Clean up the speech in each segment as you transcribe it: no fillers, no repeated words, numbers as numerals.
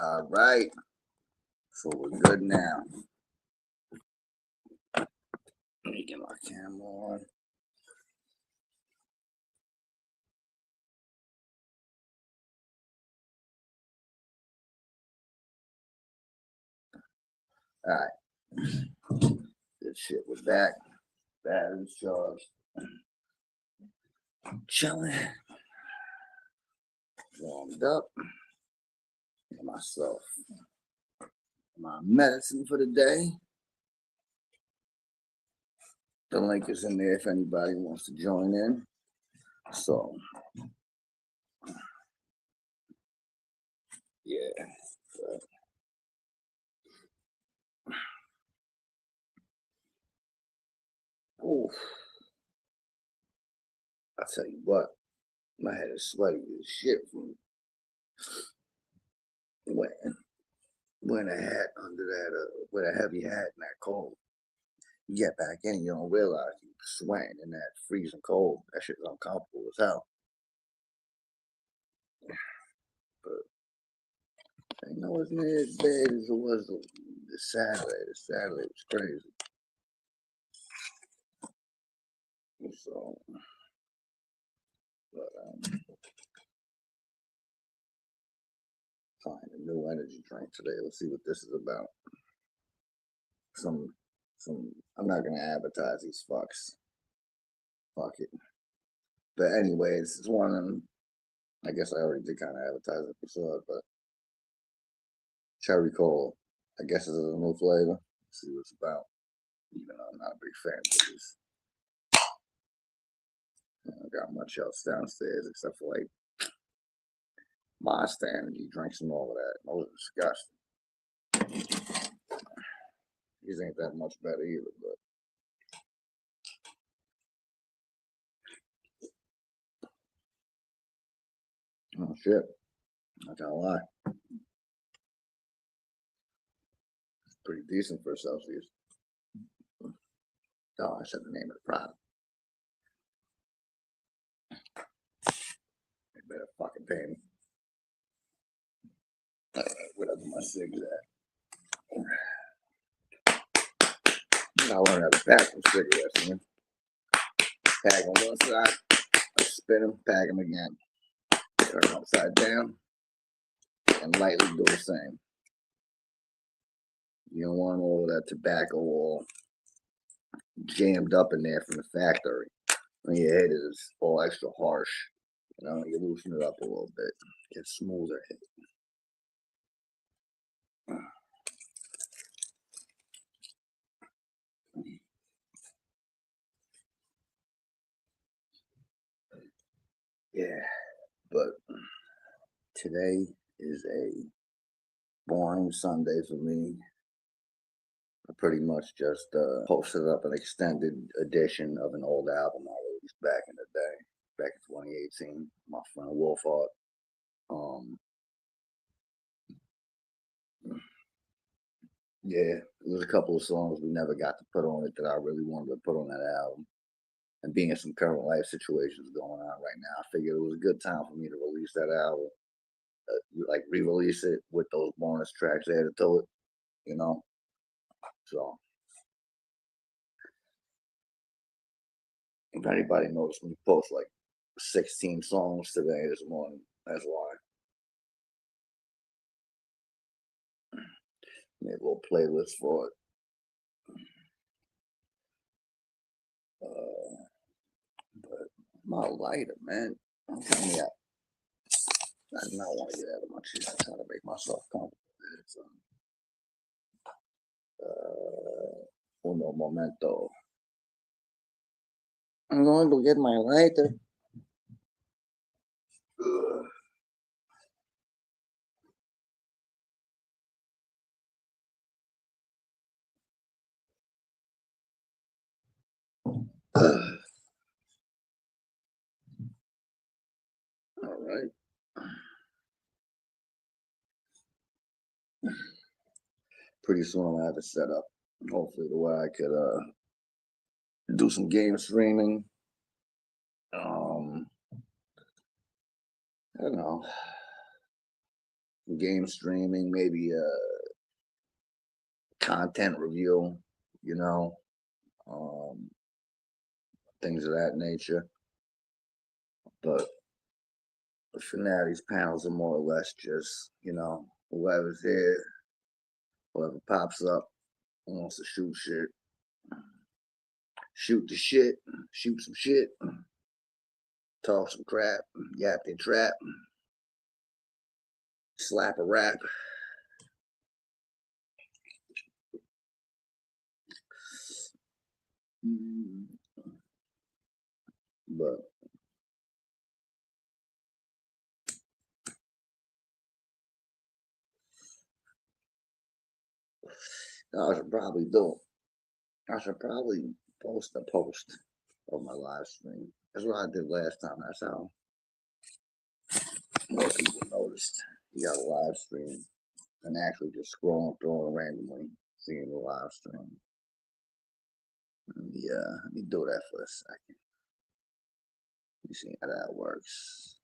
All right. So we're good now. Let me get my camera on. All right. Good shit. We're back. Batteries charged. Chilling. Warmed up. Get myself my medicine for the day. The link is in there if anybody wants to join in. So, yeah. Oof. I tell you what, my head is sweaty as shit from wearing a hat under that, with a heavy hat and that cold. You get back in, you don't realize you're sweating in that freezing cold. That shit's uncomfortable as hell. But I know it's not as bad as it was the Saturday. The Saturday was crazy. So, but find a new energy drink today. Let's see what this is about. Some. I'm not gonna advertise these fucks. Fuck it. But anyways, it's one of them. I guess I already did kind of advertise it before, but cherry cola. I guess it's a new flavor. Let's see what it's about. Even though I'm not a big fan of this. I don't got much else downstairs except for like Monster Energy drinks and all of that. Those are disgusting. These ain't that much better either, but oh shit. Not gonna lie. It's pretty decent for Celsius. Oh, I said the name of the product. They better fucking pay me. Whatever my cigs at. I learned how to pack some cigarettes, man. Pack on one side, spin them, pack them again. Turn them upside down, and lightly do the same. You don't want all of that tobacco all jammed up in there from the factory. When your head is all extra harsh, you know, you loosen it up a little bit, get smoother. Yeah, but today is a boring Sunday for me. I pretty much just posted up an extended edition of an old album I released back in the day, back in 2018. My friend Wolfhard. Yeah, there's a couple of songs we never got to put on it that I really wanted to put on that album. And being in some current life situations going on right now, I figured it was a good time for me to release that album, like re-release it with those bonus tracks added to it, you know. So if anybody noticed me post like 16 songs today this morning, that's why. Made a little playlist for it. But my lighter, man, I'm telling you, I do not want to get out of my chair. I'm trying to make myself comfortable. It's, uno momento. I'm going to get my lighter. All right. Pretty soon I'm gonna have it set up. Hopefully, the way I could do some game streaming. I don't know. game streaming, maybe a content review, you know, um, things of that nature. But for now, these panels are more or less just, whoever's here, whoever pops up wants to shoot shit, shoot the shit, shoot some shit, talk some crap, yap their trap, slap a rap. But I should probably do. I should probably post a post of my live stream. That's what I did last time. That's how more people noticed. You got a live stream and actually just scrolling through it randomly, seeing the live stream. Let me do that for a second. Let me see how that works.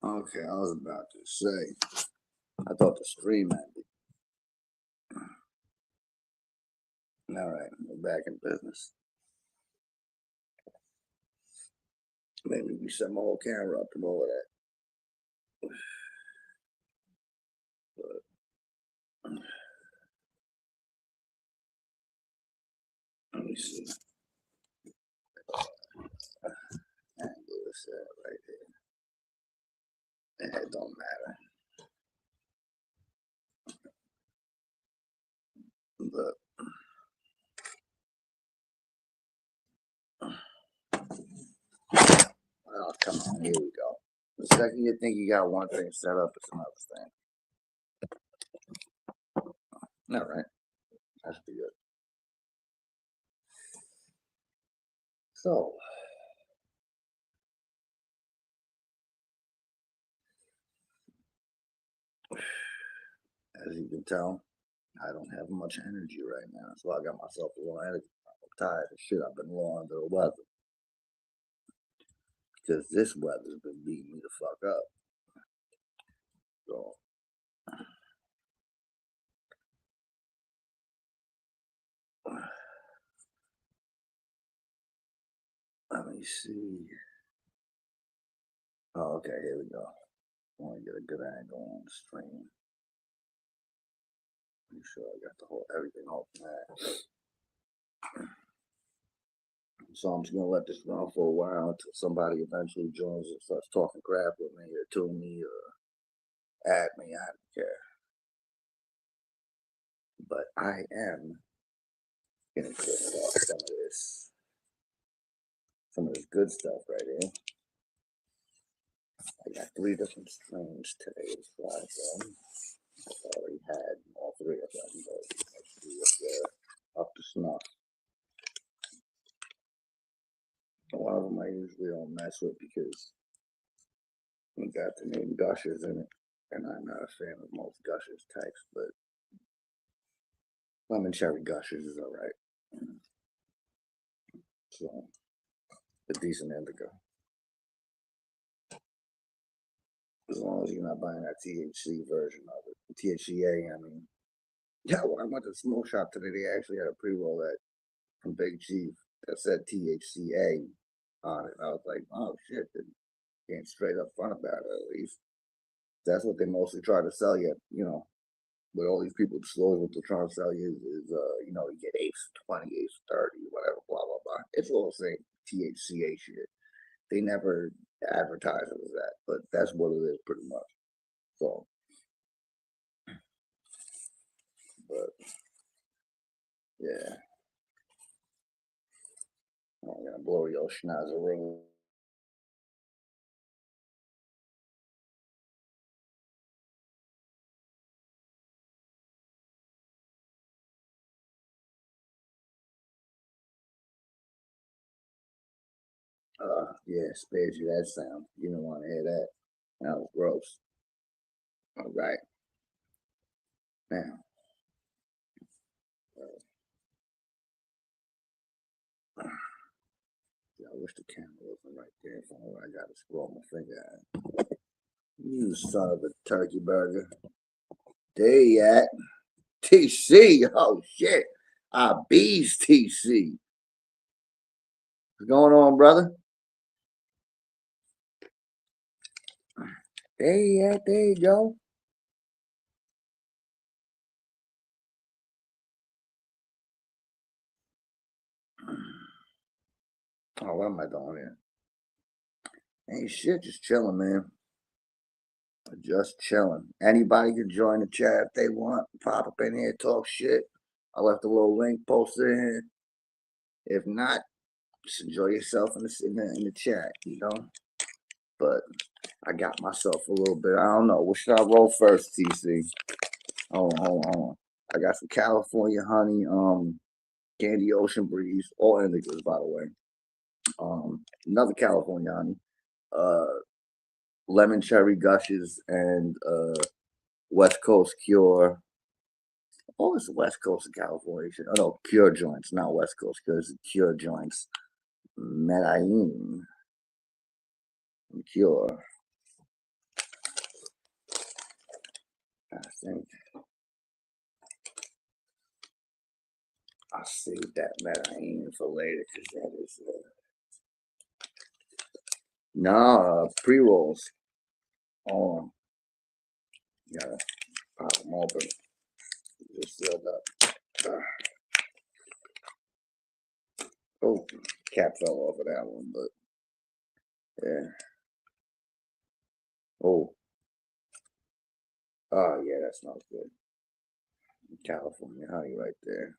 Okay, I was about to say, I thought the stream ended. All right, we're back in business. Maybe we set my whole camera up and all of that. But let me see. Angle this right there. It don't matter. But oh, come on, here we go. The second you think you got one thing set up, it's another thing. All right, that should be good. So, as you can tell, I don't have much energy right now, so I got myself a little energy. I'm tired of shit. I've been low under the weather because this weather's been beating me the fuck up. So, let me see. Oh, okay, here we go. I want to get a good angle on the stream. Make sure I got the whole everything open there. So I'm just gonna let this run for a while until somebody eventually joins and starts talking crap with me or to me or at me. I don't care. But I am gonna kick off some of this good stuff right here. I got 3 different streams today. It's Friday. I already had all 3 of them, but let's see if they're up to snuff. One of them I usually don't mess with because we got the name Gushers in it, and I'm not a fan of most Gushers types, but lemon cherry Gushers is all right. So, a decent indica. As long as you're not buying that THC version of it. THCA, I mean. Yeah, when I went to the smoke shop today, they actually had a pre-roll that from Big Chief. that said THCA on it. I was like, oh shit, they're getting straight up front about it at least. That's what they mostly try to sell you, with all these people at the stores, what they're trying to sell you is you get apes 20, apes 30, whatever, blah blah blah. It's all the same THCA shit. They never advertise it as that, but that's what it is pretty much. So, but yeah, I'm gonna blow your schnozzer. Yeah, spares you that sound. You don't want to hear that. That was gross. All right, now, yeah, I wish the camera wasn't right there. So I got to scroll my finger at. You son of a turkey burger. There you at. TC. Oh shit. Bees TC. What's going on, brother? There you at. There you go. Oh, what am I doing here? Ain't shit, just chilling, man. Just chilling. Anybody can join the chat if they want. Pop up in here, talk shit. I left a little link posted in here. If not, just enjoy yourself in the chat, But I got myself a little bit. I don't know. What should I roll first, TC? Hold on. I got some California honey, candy ocean breeze, all indicas, by the way. Another California honey, uh, lemon cherry gushes, and West Coast Cure. Oh, it's West Coast of California. Oh no, Cure joints, not West Coast Cure. It's Cure joints. Medellin Cure. I think I'll save that Medellin for later because that is no pre rolls. Oh, gotta pop them open. Just sealed up. Oh, cap fell off of that one, but yeah. Oh, yeah, that smells good. California honey right there.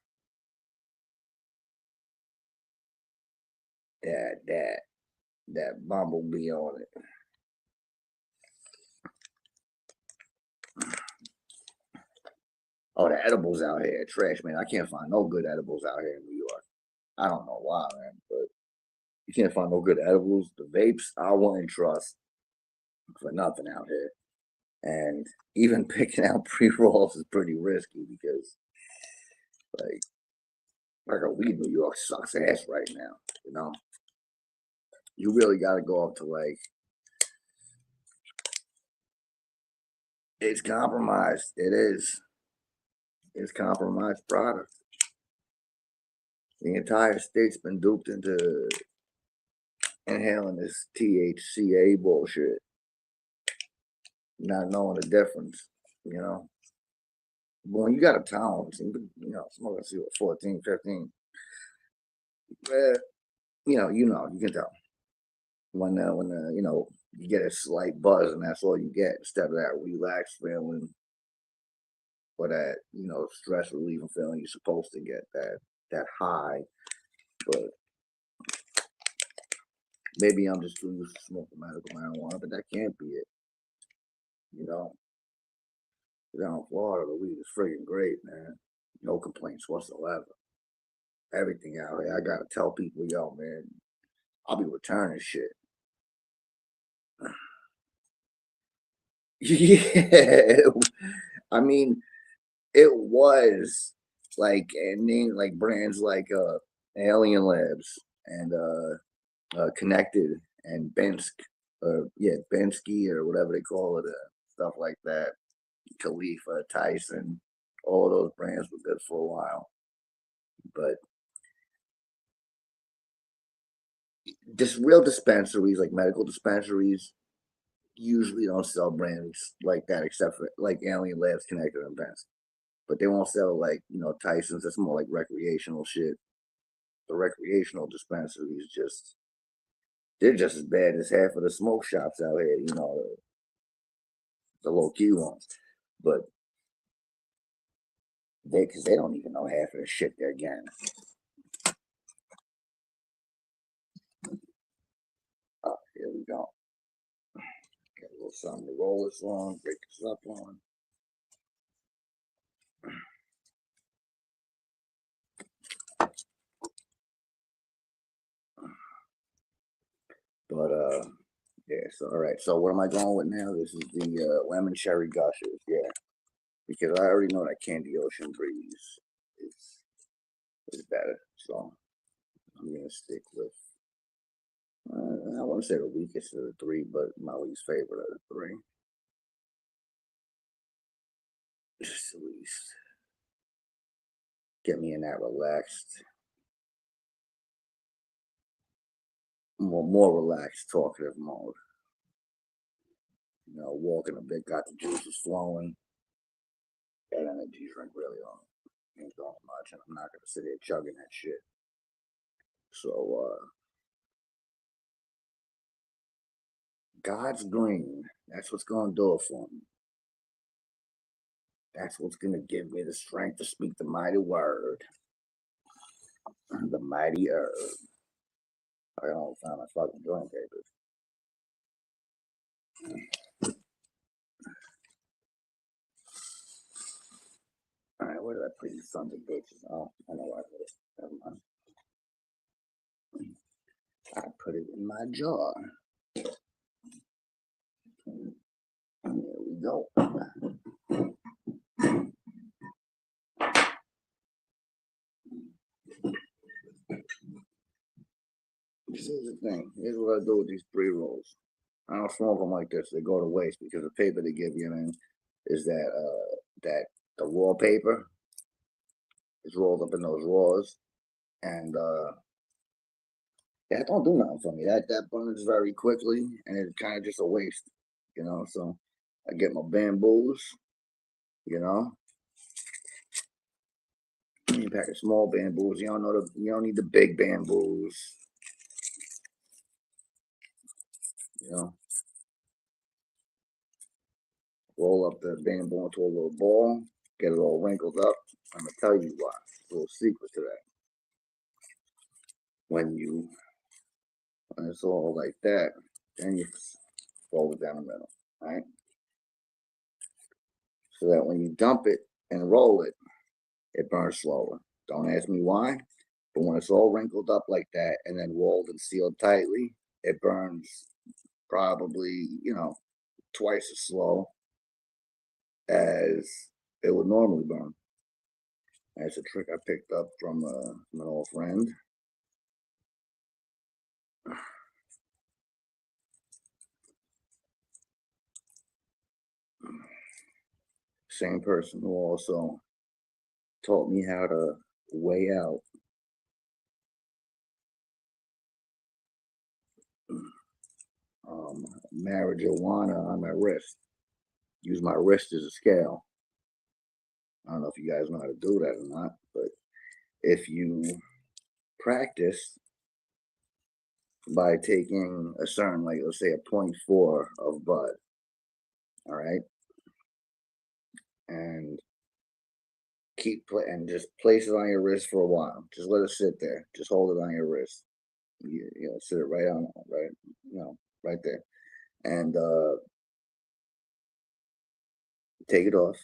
That bumblebee on it. Oh, the edibles out here, trash, man. I can't find no good edibles out here in New York. I don't know why, man, but you can't find no good edibles. The vapes, I wouldn't trust for nothing out here. And even picking out pre rolls is pretty risky because, like, a weed in New York sucks ass right now. You really got to go up to like it's compromised. It is. It's compromised product. The entire state's been duped into inhaling this THCA bullshit, not knowing the difference. You know, but when you got a tolerance, smoking see what 14, 15, you can tell when you get a slight buzz and that's all you get instead of that relaxed feeling or that stress relieving feeling you're supposed to get that high. But maybe I'm just too used to smoking medical marijuana, but that can't be it. You know, down in Florida, the weed is freaking great, man. No complaints whatsoever. Everything out here. I gotta tell people, yo, man, I'll be returning shit. Yeah, I mean, it was like, and then like brands like Alien Labs and Connected and Bensk, Bensky or whatever they call it, stuff like that. Khalifa, Tyson, all those brands were good for a while, but just real dispensaries, like medical dispensaries, usually don't sell brands like that except for like Alien Labs, Connected Events. But they won't sell like, Tyson's. That's more like recreational shit. The recreational dispensaries they're just as bad as half of the smoke shops out here, the low key ones. But because they don't even know half of the shit they're getting. Oh, here we go. Got a little something to roll this on, break this up on. But yeah. So all right. So what am I going with now? This is the lemon cherry gushers. Yeah, because I already know that Candy Ocean Breeze is better. So I'm gonna stick with. I wouldn't say the weakest of the three, but my least favorite of the three. Just at least get me in that relaxed, more relaxed, talkative mode. Walking a bit, got the juices flowing. That energy drink really ain't going much, and I'm not gonna sit here chugging that shit. So God's green. That's what's gonna do it for me. That's what's gonna give me the strength to speak the mighty word, the mighty herb. I don't find my fucking joint papers. All right, where did I put these sons of bitches? Oh, I know where I put it. Never mind. I put it in my jar. There we go. Here's the thing. Here's what I do with these pre-rolls. I don't smoke them like this. They go to waste because the paper they give you, man, is that the raw paper is rolled up in those raws, and that don't do nothing for me. That burns very quickly, and it's kind of just a waste, So I get my bamboos, you know. You pack of small bamboos. You don't need the big bamboos, you know. Roll up the bamboo into a little ball, get it all wrinkled up. I'm gonna tell you why. A little secret to that. When it's all like that, then you fold it down the middle, right? So that when you dump it and roll it, it burns slower. Don't ask me why, but when it's all wrinkled up like that and then rolled and sealed tightly, it burns probably, twice as slow as it would normally burn. That's a trick I picked up from an old friend. Same person who also taught me how to weigh out marijuana on my wrist. Use my wrist as a scale. I don't know if you guys know how to do that or not, but if you practice by taking a certain, like let's say a 0.4 of bud, all right, and and just place it on your wrist for a while. Just let it sit there. Just hold it on your wrist. Sit it right on, right there, and take it off.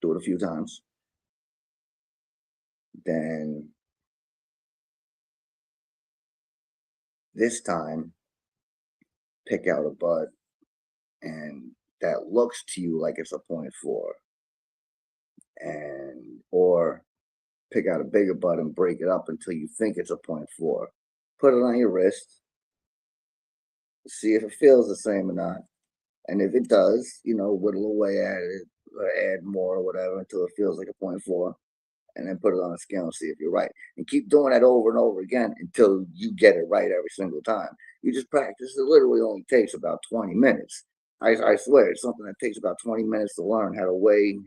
Do it a few times. Then this time, pick out a bud and that looks to you like it's a 0.4, and or pick out a bigger bud and break it up until you think it's a 0.4. Put it on your wrist. See if it feels the same or not. And if it does, whittle away at it, or add more or whatever until it feels like a 0.4. and then put it on a scale and see if you're right. And keep doing that over and over again until you get it right every single time. You just practice. It literally only takes about 20 minutes. I swear, it's something that takes about 20 minutes to learn how to weigh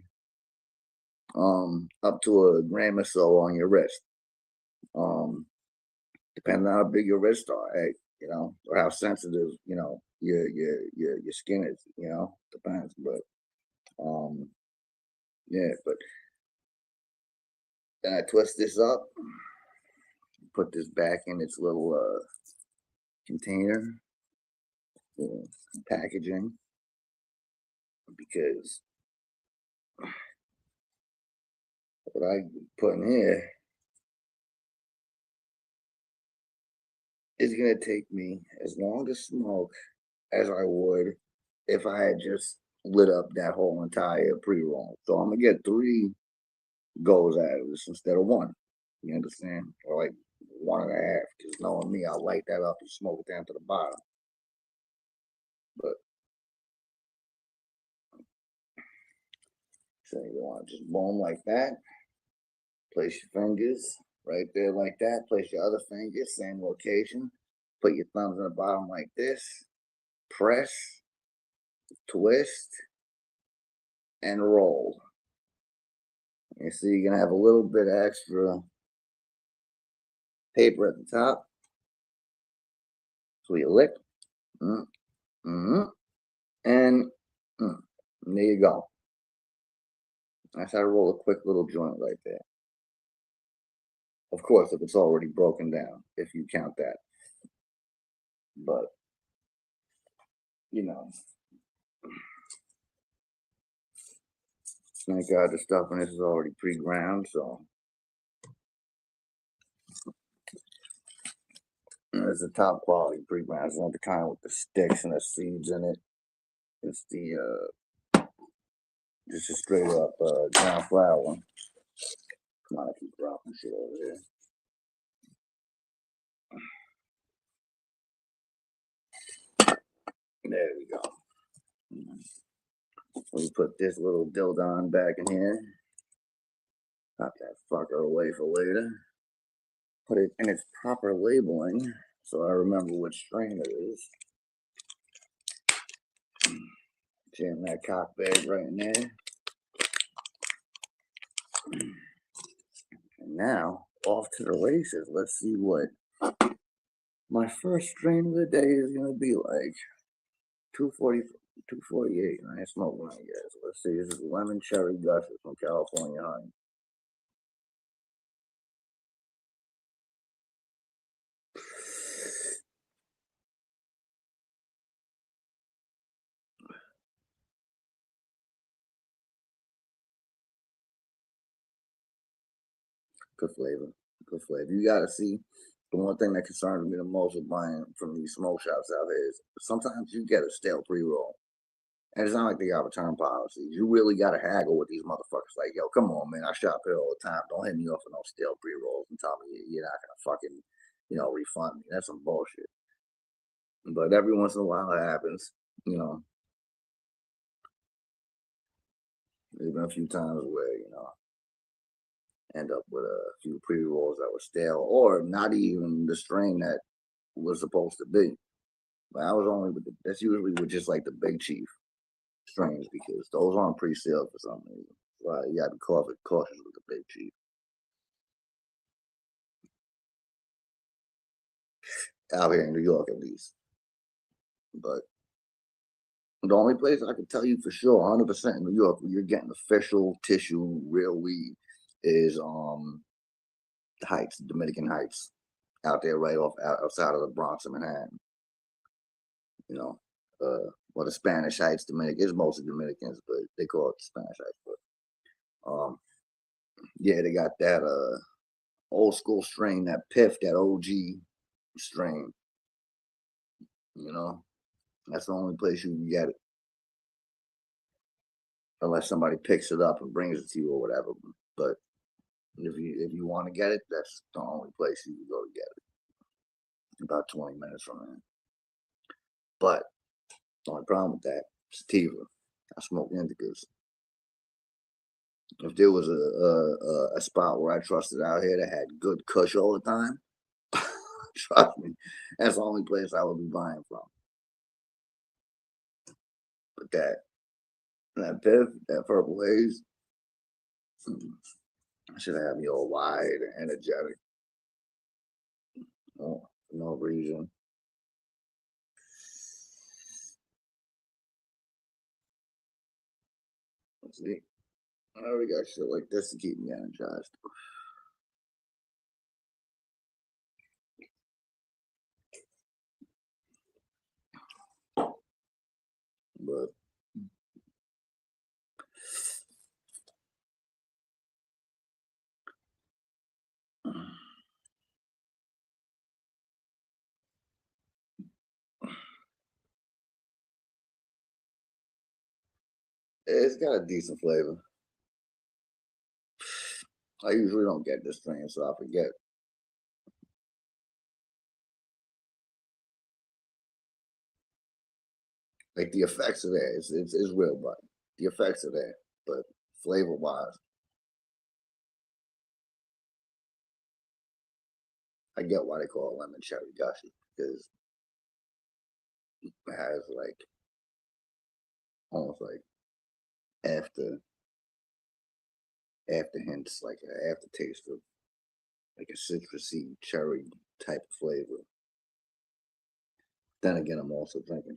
up to a gram or so on your wrist. Depending on how big your wrists are, hey, or how sensitive, your skin is, depends. But yeah, but then I twist this up, put this back in its little container, packaging, because what I put in here is gonna take me as long to smoke as I would if I had just lit up that whole entire pre-roll. So I'm gonna get 3 goes out of this instead of 1. You understand? Or like 1.5. Because knowing me, I'll light that up and smoke it down to the bottom. But so you want to just boom like that. Place your fingers right there like that. Place your other fingers, same location. Put your thumbs on the bottom like this. Press, twist, and roll. You see, you're gonna have a little bit extra paper at the top. So you lick, and and there you go. That's how to roll a quick little joint right there. Of course, if it's already broken down, if you count that. But, thank God the stuff in this is already pre-ground, so it's a top quality pre-ground. It's not the kind with the sticks and the seeds in it. It's just a straight up ground flour one. Come on, I keep dropping shit over here. There we go. We put this little dildon back in here. Pop that fucker away for later. Put it in its proper labeling so I remember which strain it is. Jam that cock bag right in there. And now, off to the races. Let's see what my first strain of the day is going to be like. 240, 248. I ain't smoking that yet. So let's see. This is lemon cherry gushers from California Honey. Good flavor. Good flavor. You got to see. The one thing that concerns me the most with buying from these smoke shops out there is sometimes you get a stale pre-roll. And it's not like they got return policies. You really got to haggle with these motherfuckers. Like, yo, come on, man. I shop here all the time. Don't hit me off with no stale pre-rolls and tell me you're not going to fucking, refund me. That's some bullshit. But every once in a while it happens. There's been a few times where, end up with a few pre-rolls that were stale or not even the strain that was supposed to be. But I was only with that's usually with just like the Big Chief strains because those aren't pre-sealed for some reason. So you gotta be cautious with the Big Chief. Out here in New York, at least. But the only place I can tell you for sure, 100% in New York, where you're getting official tissue, real weed, is the Heights, Dominican Heights, out there right outside of the Bronx and Manhattan. Well, the Spanish Heights, Dominican, it's mostly Dominicans, but they call it the Spanish Heights. But yeah, they got that old school strain, that Piff, that OG strain. That's the only place you can get it, unless somebody picks it up and brings it to you or whatever. But if you want to get it, that's the only place you can go to get it. About 20 minutes from there. But the only problem with that, sativa. I smoke indicas. If there was a spot where I trusted out here that had good kush all the time, trust me, that's the only place I would be buying from. But that Piff, that Purple Haze, should have me all wide and energetic. No, for no reason. Let's see. I already got shit like this to keep me energized. But it's got a decent flavor. I usually don't get this thing, so I forget. Like the effects are there. It's real, but the effects are there. But flavor wise, I get why they call it lemon cherry gushy because it has like almost like after after hints, like an aftertaste of like a citrusy cherry type of flavor. Then again, I'm also drinking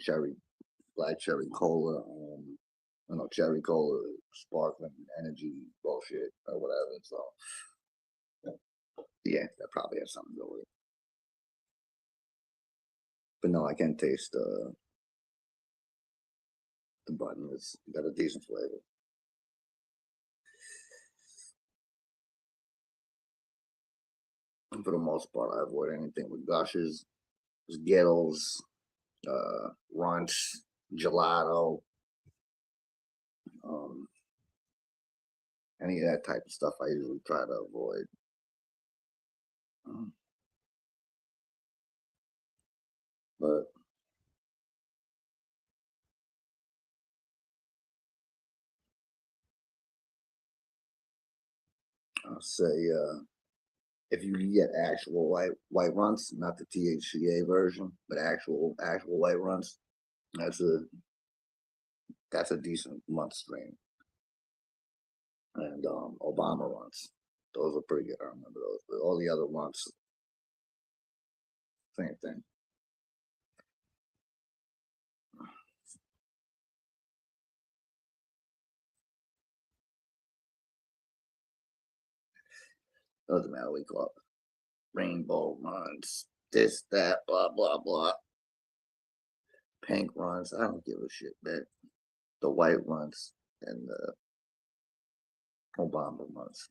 black cherry cola, cherry cola, sparkling energy bullshit or whatever. So yeah, that probably has something to do with it. But no, I can taste the button. It's got a decent flavor. And for the most part, I avoid anything with gushes, skittles, runts, gelato, um, any of that type of stuff. I usually try to avoid. Um, but I'll say if you get actual white runts, not the THCA version, but actual white runts, that's a that's a decent month strain. And Obama runs. Those are pretty good. I remember those. But all the other runs, same thing. Doesn't matter what we call it. Rainbow runs, this, that, blah, blah, blah. Pink runs, I don't give a shit, man. The white runs and the Obama runs.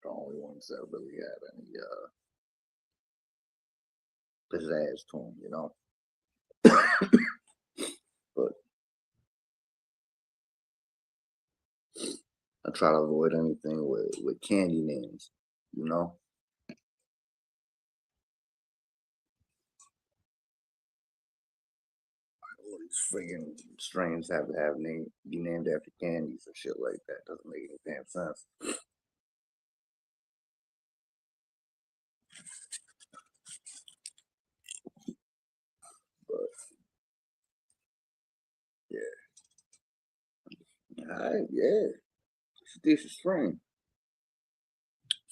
The only ones that really have any pizzazz to them, you know. But I try to avoid anything with candy names, you know. All these friggin' strains have to be named after candies and shit like that. Doesn't make any damn sense. But yeah, it's a decent strain.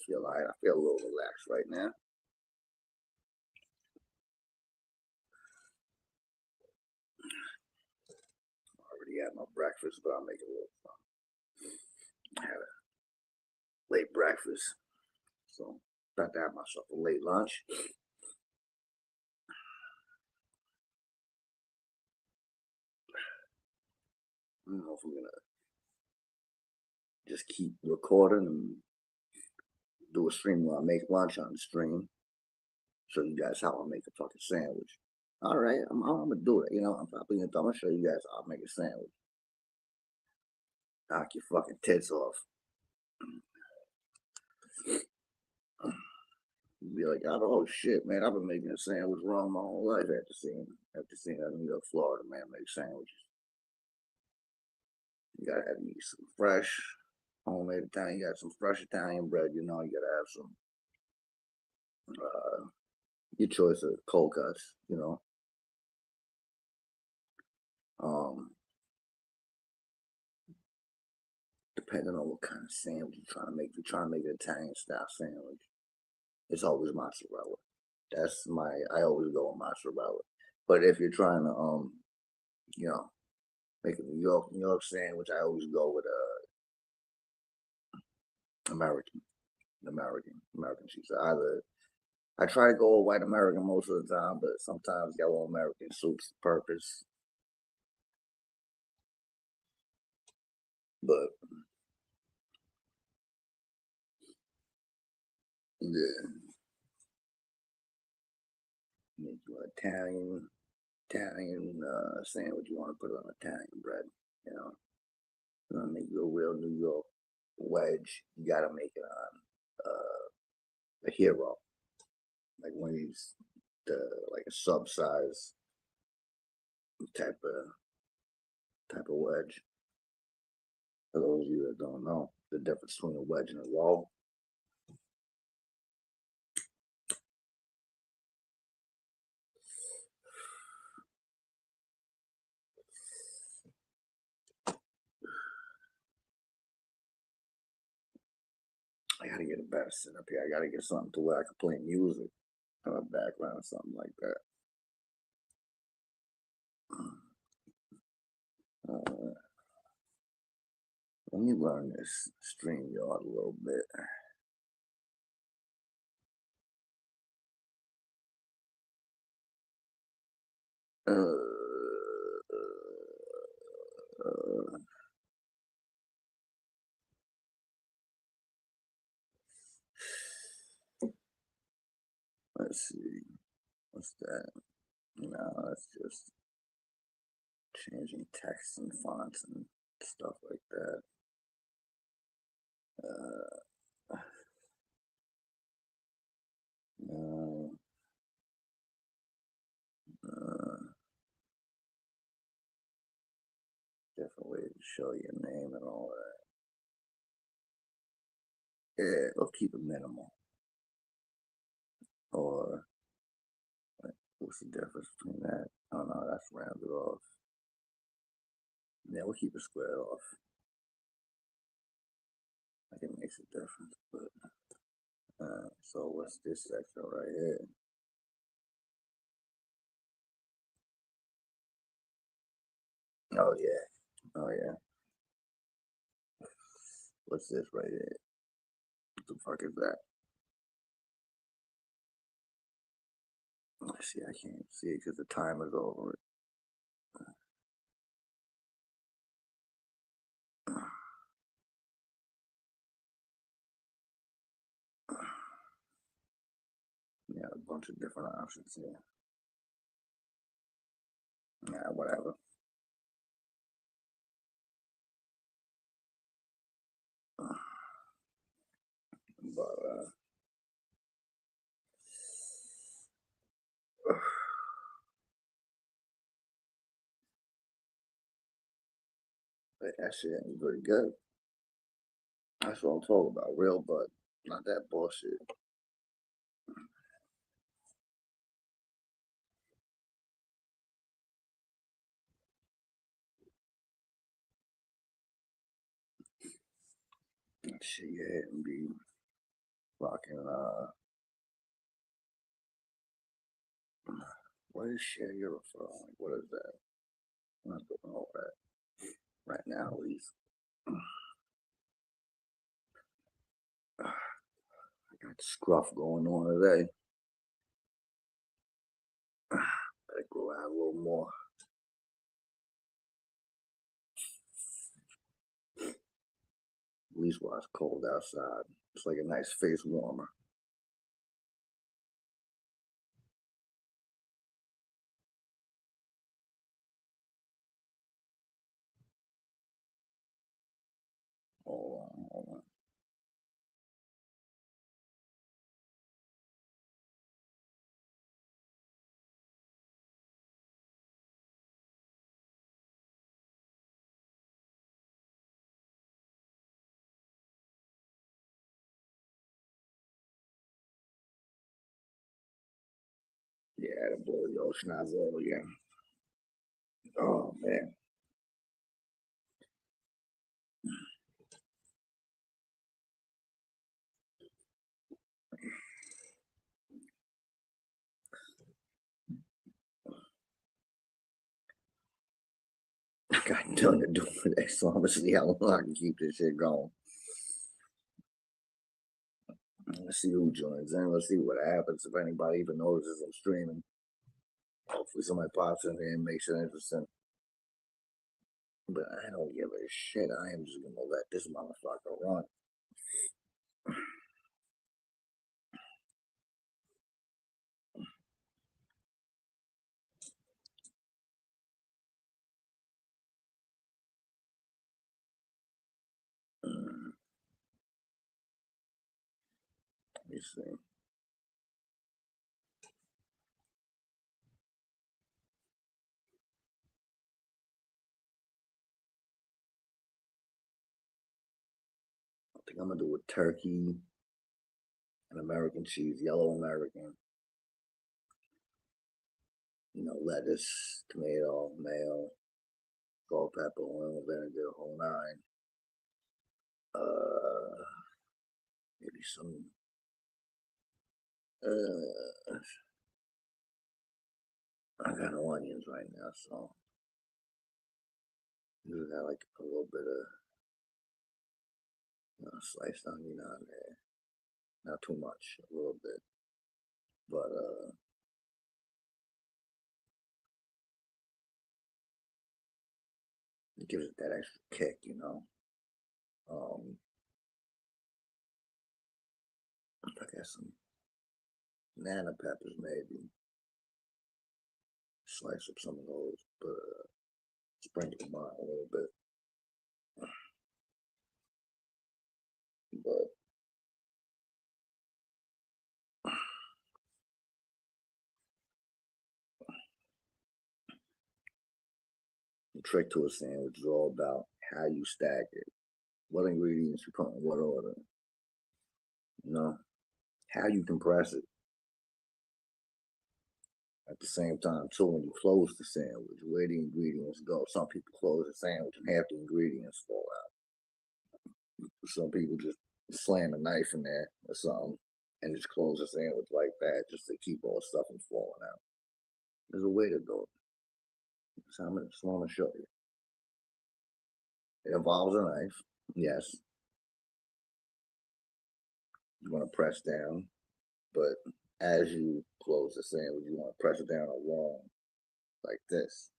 I feel a little relaxed right now. I already had my breakfast, but I'll make it a little fun. I had a late breakfast, so about to have myself a late lunch. I don't know if I'm gonna just keep recording and do a stream while I make lunch on the stream. Show you guys how I make a fucking sandwich. All right, I'm gonna do it. You know, I'm gonna show you guys how I make a sandwich. Knock your fucking tits off. You'd be like, oh shit, man, I've been making a sandwich wrong my whole life after seeing that New York, Florida man make sandwiches. You gotta have you some fresh homemade Italian. You got some fresh Italian bread. You know, you gotta have some your choice of cold cuts. You know, um, depending on what kind of sandwich you're trying to make. If you're trying to make an Italian style sandwich, it's always mozzarella. That's my. I always go with mozzarella. But if you're trying to you know, make a New York sandwich, I always go with American, American cheese. Either I try to go with white American most of the time, but sometimes yellow American suits the purpose. But yeah, make you an Italian sandwich. You want to put it on Italian bread. You know, you want to make you a real New York wedge. You gotta make it on a hero, like one of these, the like a sub size type of wedge. For those of you that don't know the difference between a wedge and a roll, I gotta get a better setup here. I gotta get something to where I can play music in the background or something like that. Uh, Let me learn this StreamYard a little bit. Uh, let's see. What's that? No, that's just changing text and fonts and stuff like that. No, uh, different way to show your name and all that. Yeah, we'll keep it minimal. Or what's the difference between that? Oh no, that's rounded off. Yeah, we'll keep it squared off. I think it makes a difference. But so what's this section right here? Oh yeah. Oh yeah. What's this right here? What the fuck is that? Let's see, I can't see it because the timer's over it. Yeah, a bunch of different options here. Yeah, whatever. But that shit ain't pretty good. That's what I'm talking about. Real, but not that bullshit. Shit, yeah, and be rocking. What is share your referral? Like, what is that? I'm not doing all that right now, at least. I got scruff going on today. Better grow out a little more. At least while it's cold outside. It's like a nice face warmer. Hold on. Yeah, the boy, yo, Schnazzo, yeah. Oh man, I got done to do that, so I'm gonna see how long I can keep this shit going. Let's see who joins in. Let's see what happens. If anybody even notices I'm streaming, hopefully somebody pops in here and makes it interesting. But I don't give a shit. I am just gonna let this motherfucker run. Let me see. I think I'm gonna do a turkey, an American cheese, yellow American. Lettuce, tomato, mayo, salt, pepper, oil, vinegar, whole nine. Maybe some. I got no onions right now, so I got like a little bit of sliced onion on there. Not too much, a little bit, but it gives it that extra kick. I got some nana peppers, maybe slice up some of those, but sprinkle them on a little bit. But the trick to a sandwich is all about how you stack it, what ingredients you put in what order, you know, how you compress it. At the same time, too, when you close the sandwich, where the ingredients go. Some people close the sandwich and half the ingredients fall out. Some people just slam a knife in there or something and just close the sandwich like that just to keep all the stuff from falling out. There's a way to do it. So I'm just want to show you. It involves a knife. Yes, you want to press down, but as you close the sandwich, you want to press it down along like this,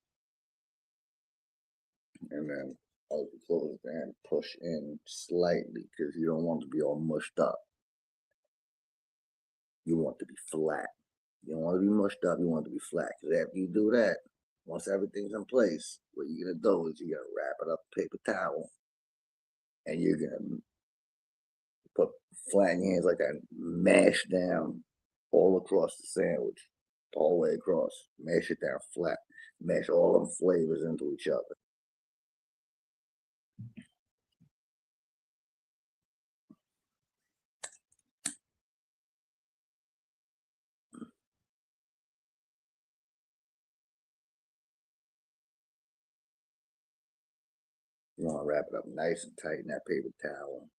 and then as you close it down, push in slightly because you don't want it to be all mushed up. You want it to be flat. You don't want to be mushed up. You want it to be flat. Because after you do that, once everything's in place, what you're gonna do is you're gonna wrap it up in paper towel, and you're gonna put flatten your hands like that, mash down all across the sandwich, all the way across. Mash it down flat. Mash all them flavors into each other. You want to wrap it up nice and tight in that paper towel.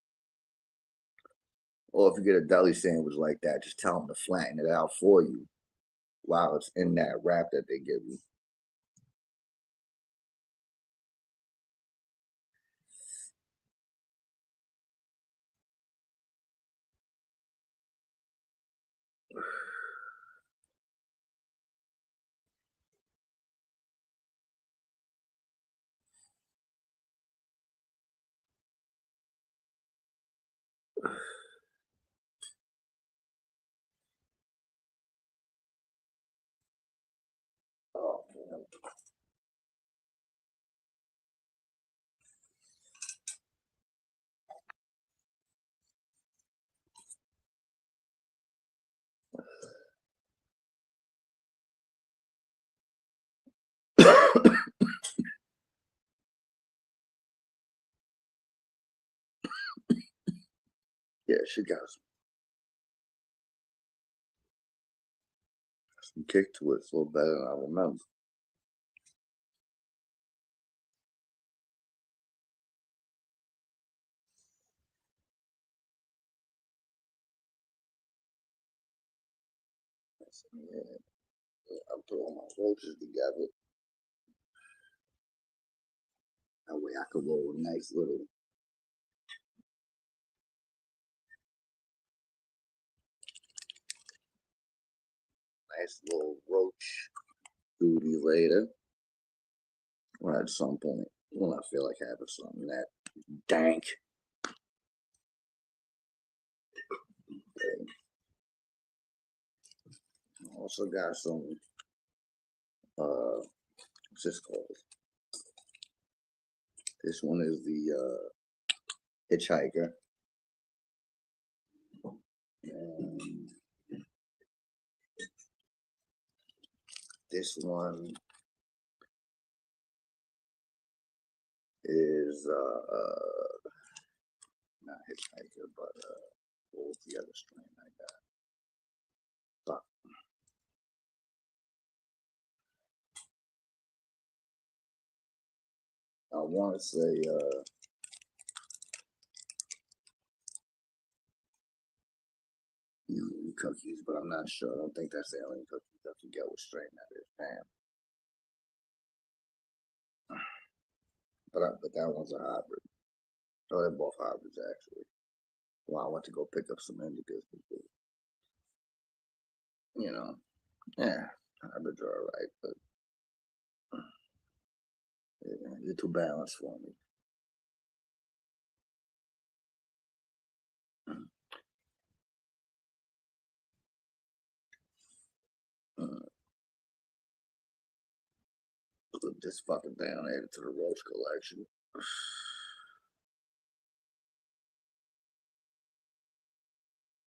Or if you get a deli sandwich like that, just tell them to flatten it out for you while it's in that wrap that they give you. Oh, man. Yeah, she got Some kick to it. It's a little better than I remember. Yeah, I'm throwing my roaches together. That way I could roll a nice little roach duty later. Or at some point when I feel like having something that dank. Okay. Also got some what's this called? This one is the hitchhiker. And this one is not hitchhiker, but what was the other strain I got? Fuck. I want to say alien cookies, but I'm not sure. I don't think that's alien cookies. I forget what strain that is. Damn. But that one's a hybrid. Oh, they're both hybrids actually. Well, I went to go pick up some indicas because, you know, yeah, hybrids are alright, but yeah, you're too balanced for me. Put this fucking down, add it to the roach collection.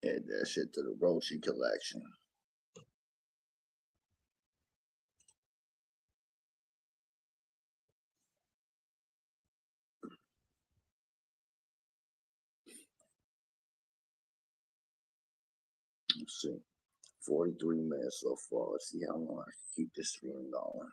Add that shit to the roachy collection. Let's see. 43 minutes so far. Let's see how long I can keep this stream going.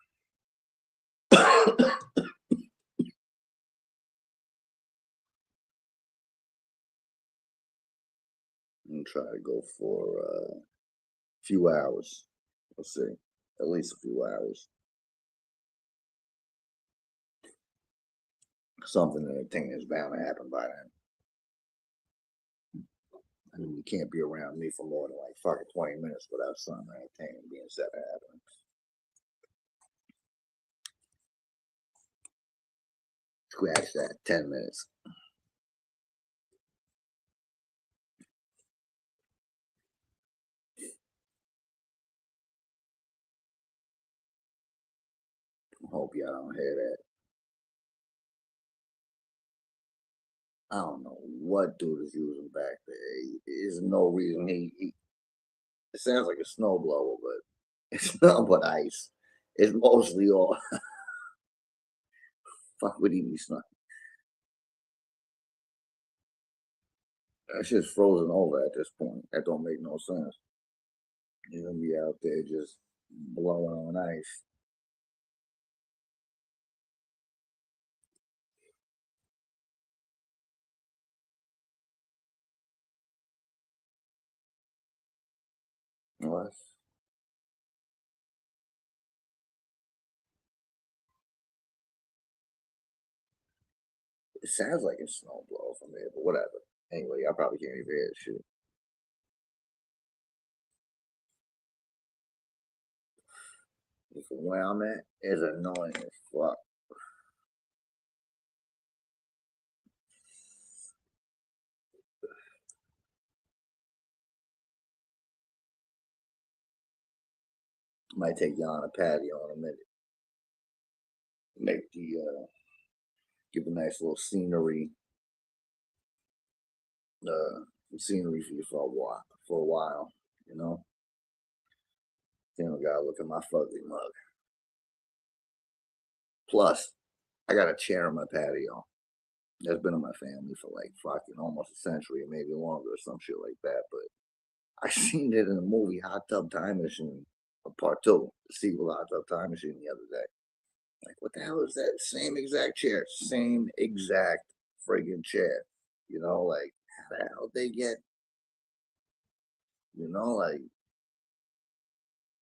I'm try to go for a few hours. Let's see. At least a few hours. Something entertaining is bound to happen by then. I mean, you can't be around me for more than like fucking 20 minutes without something entertaining being said to happen. Scratch that. 10 minutes. Hope y'all don't hear that. I don't know what dude is using back there. There's no reason he it sounds like a snowblower, but it's not but ice. It's mostly all fuck would he be snow. That shit's frozen over at this point. That don't make no sense. You're gonna be out there just blowing on ice. What? It sounds like it's snowblower from there, but whatever. Anyway, I probably can't even hear shit. From where I'm at, it's annoying as fuck. Might take you on a patio in a minute. Make the give a nice little scenery, scenery for you for a while. For a while, you know. Then I gotta look at my fuzzy mug. Plus, I got a chair in my patio that's been in my family for like fucking almost a century, or maybe longer, or some shit like that. But I seen it in the movie Hot Tub Time Machine. part two, the sequel out of Time Machine the other day. Like, what the hell is that? Same exact chair, same exact friggin' chair. Like how the hell they get, like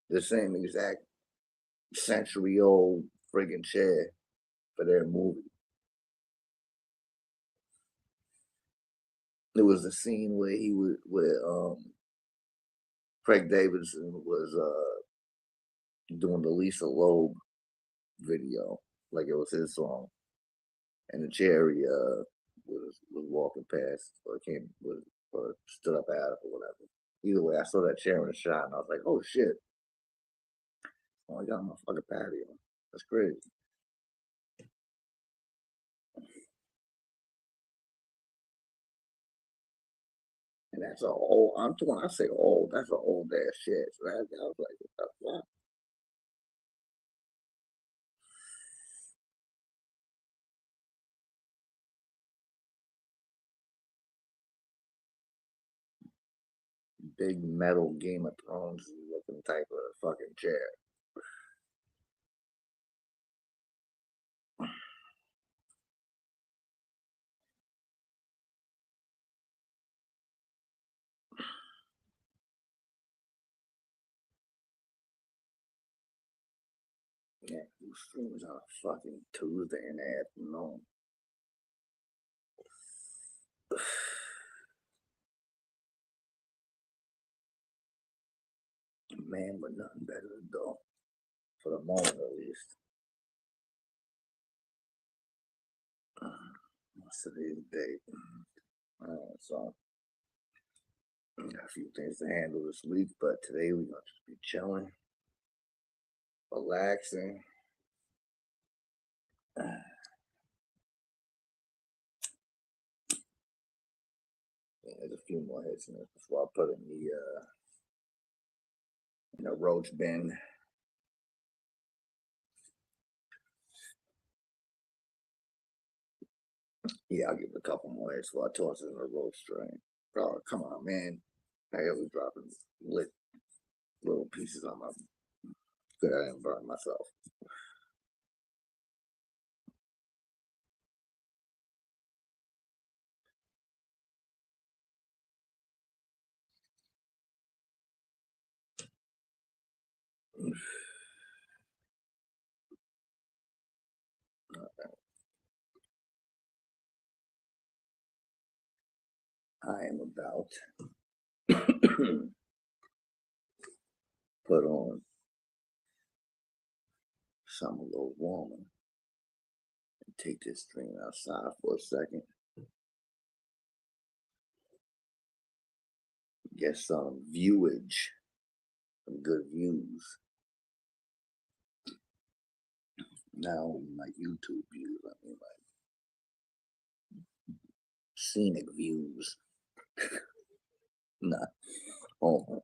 the same exact century old friggin' chair for their movie. There was a scene where Craig Davidson was doing the Lisa Loeb video, like it was his song, and the cherry was walking past or came was or stood up at it or whatever. Either way, I saw that chair in the shot and I was like, oh shit, oh I got my fucking patio. That's crazy. And that's a old. I'm talking. I say old. That's an old ass shit. So I was like, what the fuck? Big metal Game of Thrones looking type of fucking chair. Yeah, who streams on a fucking Tuesday in the afternoon? Man, but nothing better to do for the moment at least. What's today's date? So got a few things to handle this week, but today we're gonna just be chilling, relaxing. There's a few more hits in this before I put in the roach bin. Yeah, I'll give it a couple more hits before I toss it in the roach train. Oh, come on, man. I was dropping lit little pieces on my good I didn't burn myself. I am about put on something a little warmer and take this thing outside for a second. Get some viewage, some good views. Now like YouTube views, I mean like scenic views. Nah. Oh,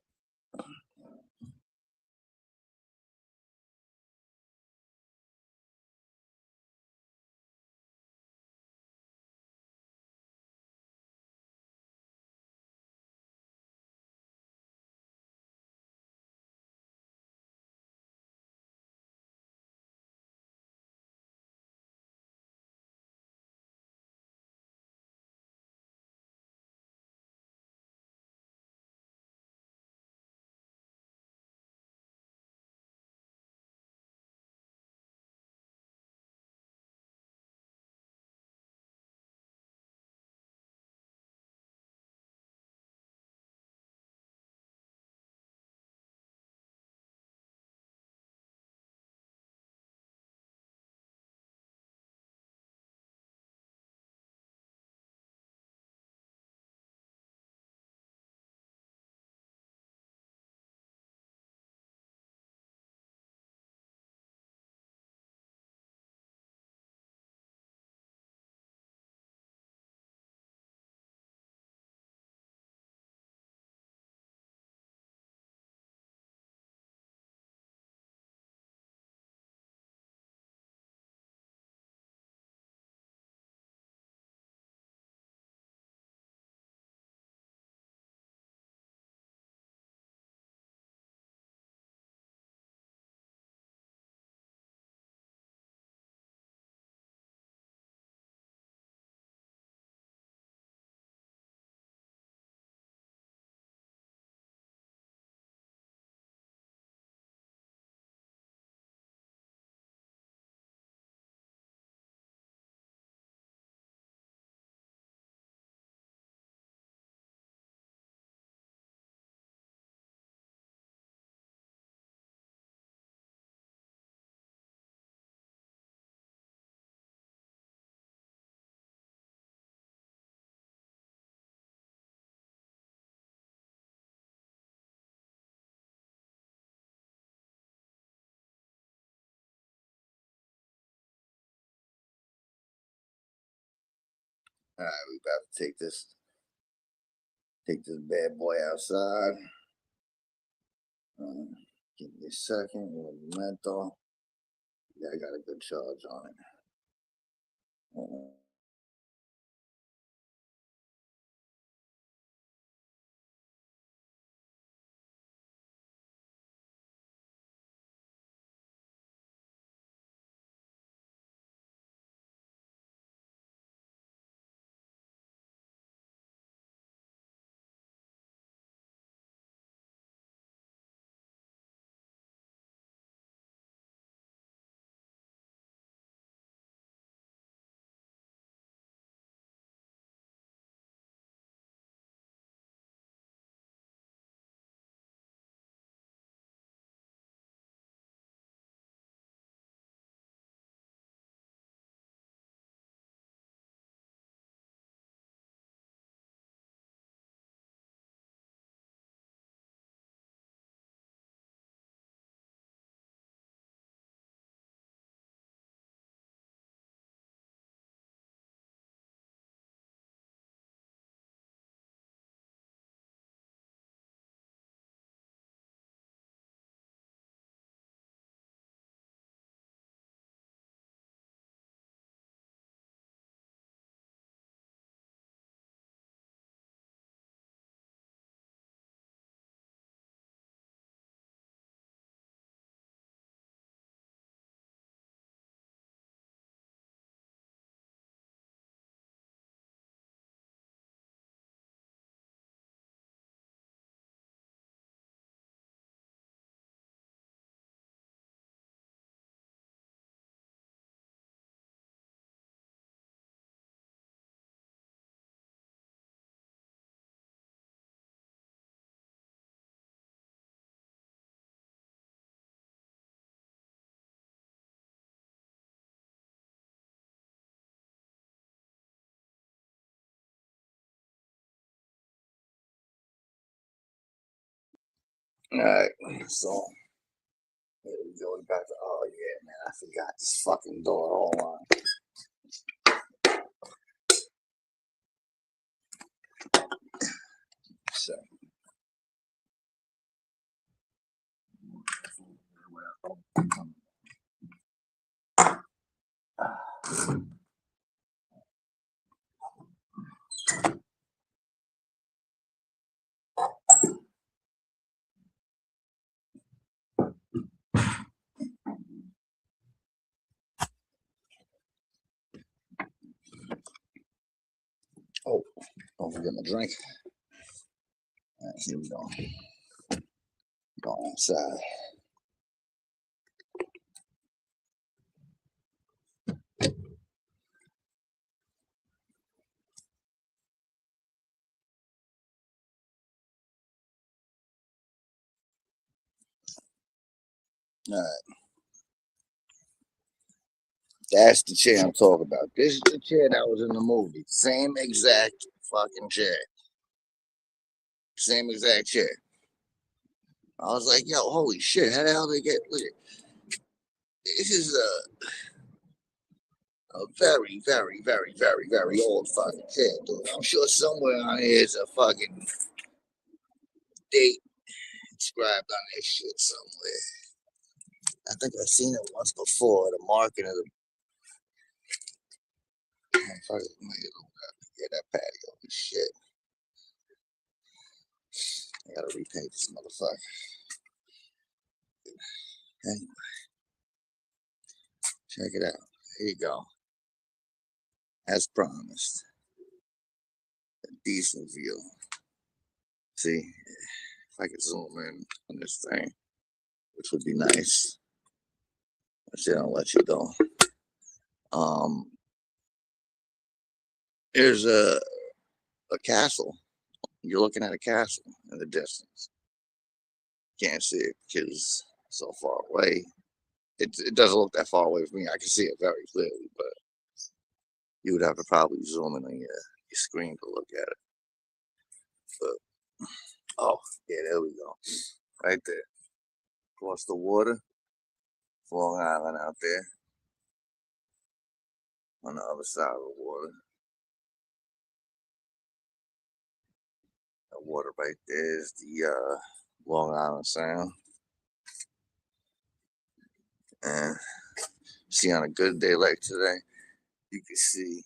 All right, we about to take this bad boy outside. Uh, Give me a second. A little menthol. Yeah, I got a good charge on it. Uh, all right, so here we go. We got the. Oh yeah, man, I forgot this fucking door. Hold on. So, oh, don't forget my drink. All right, here we go. Going outside. All right, that's the chair I'm talking about. This is the chair that was in the movie. Same exact fucking chair. Same exact chair. I was like, yo, holy shit, how the hell did they get? Look at this is a very, very, very, very, very old fucking chair, dude. I'm sure somewhere on here is a fucking date inscribed on this shit somewhere. I think I've seen it once before. The market of the yeah, that patio and shit. I gotta repaint this motherfucker. Anyway, check it out. Here you go. As promised. A decent view. See, if I could zoom in on this thing, which would be nice. Actually, I'll let you go. Um, there's a castle. You're looking at a castle in the distance. Can't see it because it's so far away. It doesn't look that far away from me. I can see it very clearly, but you would have to probably zoom in on your screen to look at it. But oh yeah, there we go. Right there. Across the water. Long Island out there. On the other side of the water. water right there is the Long Island Sound. And see, on a good day like today, you can see.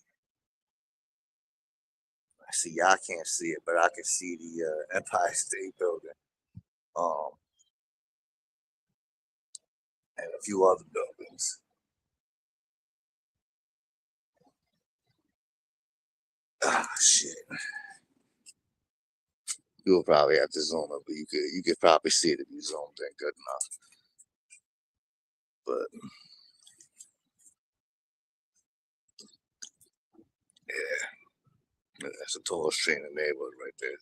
I see y'all can't see it, but I can see the Empire State Building, um, and a few other buildings. Ah, shit. You'll probably have to zoom it, but you could probably see it if you zoomed in good enough. But yeah, that's the tallest tree in the neighborhood right there.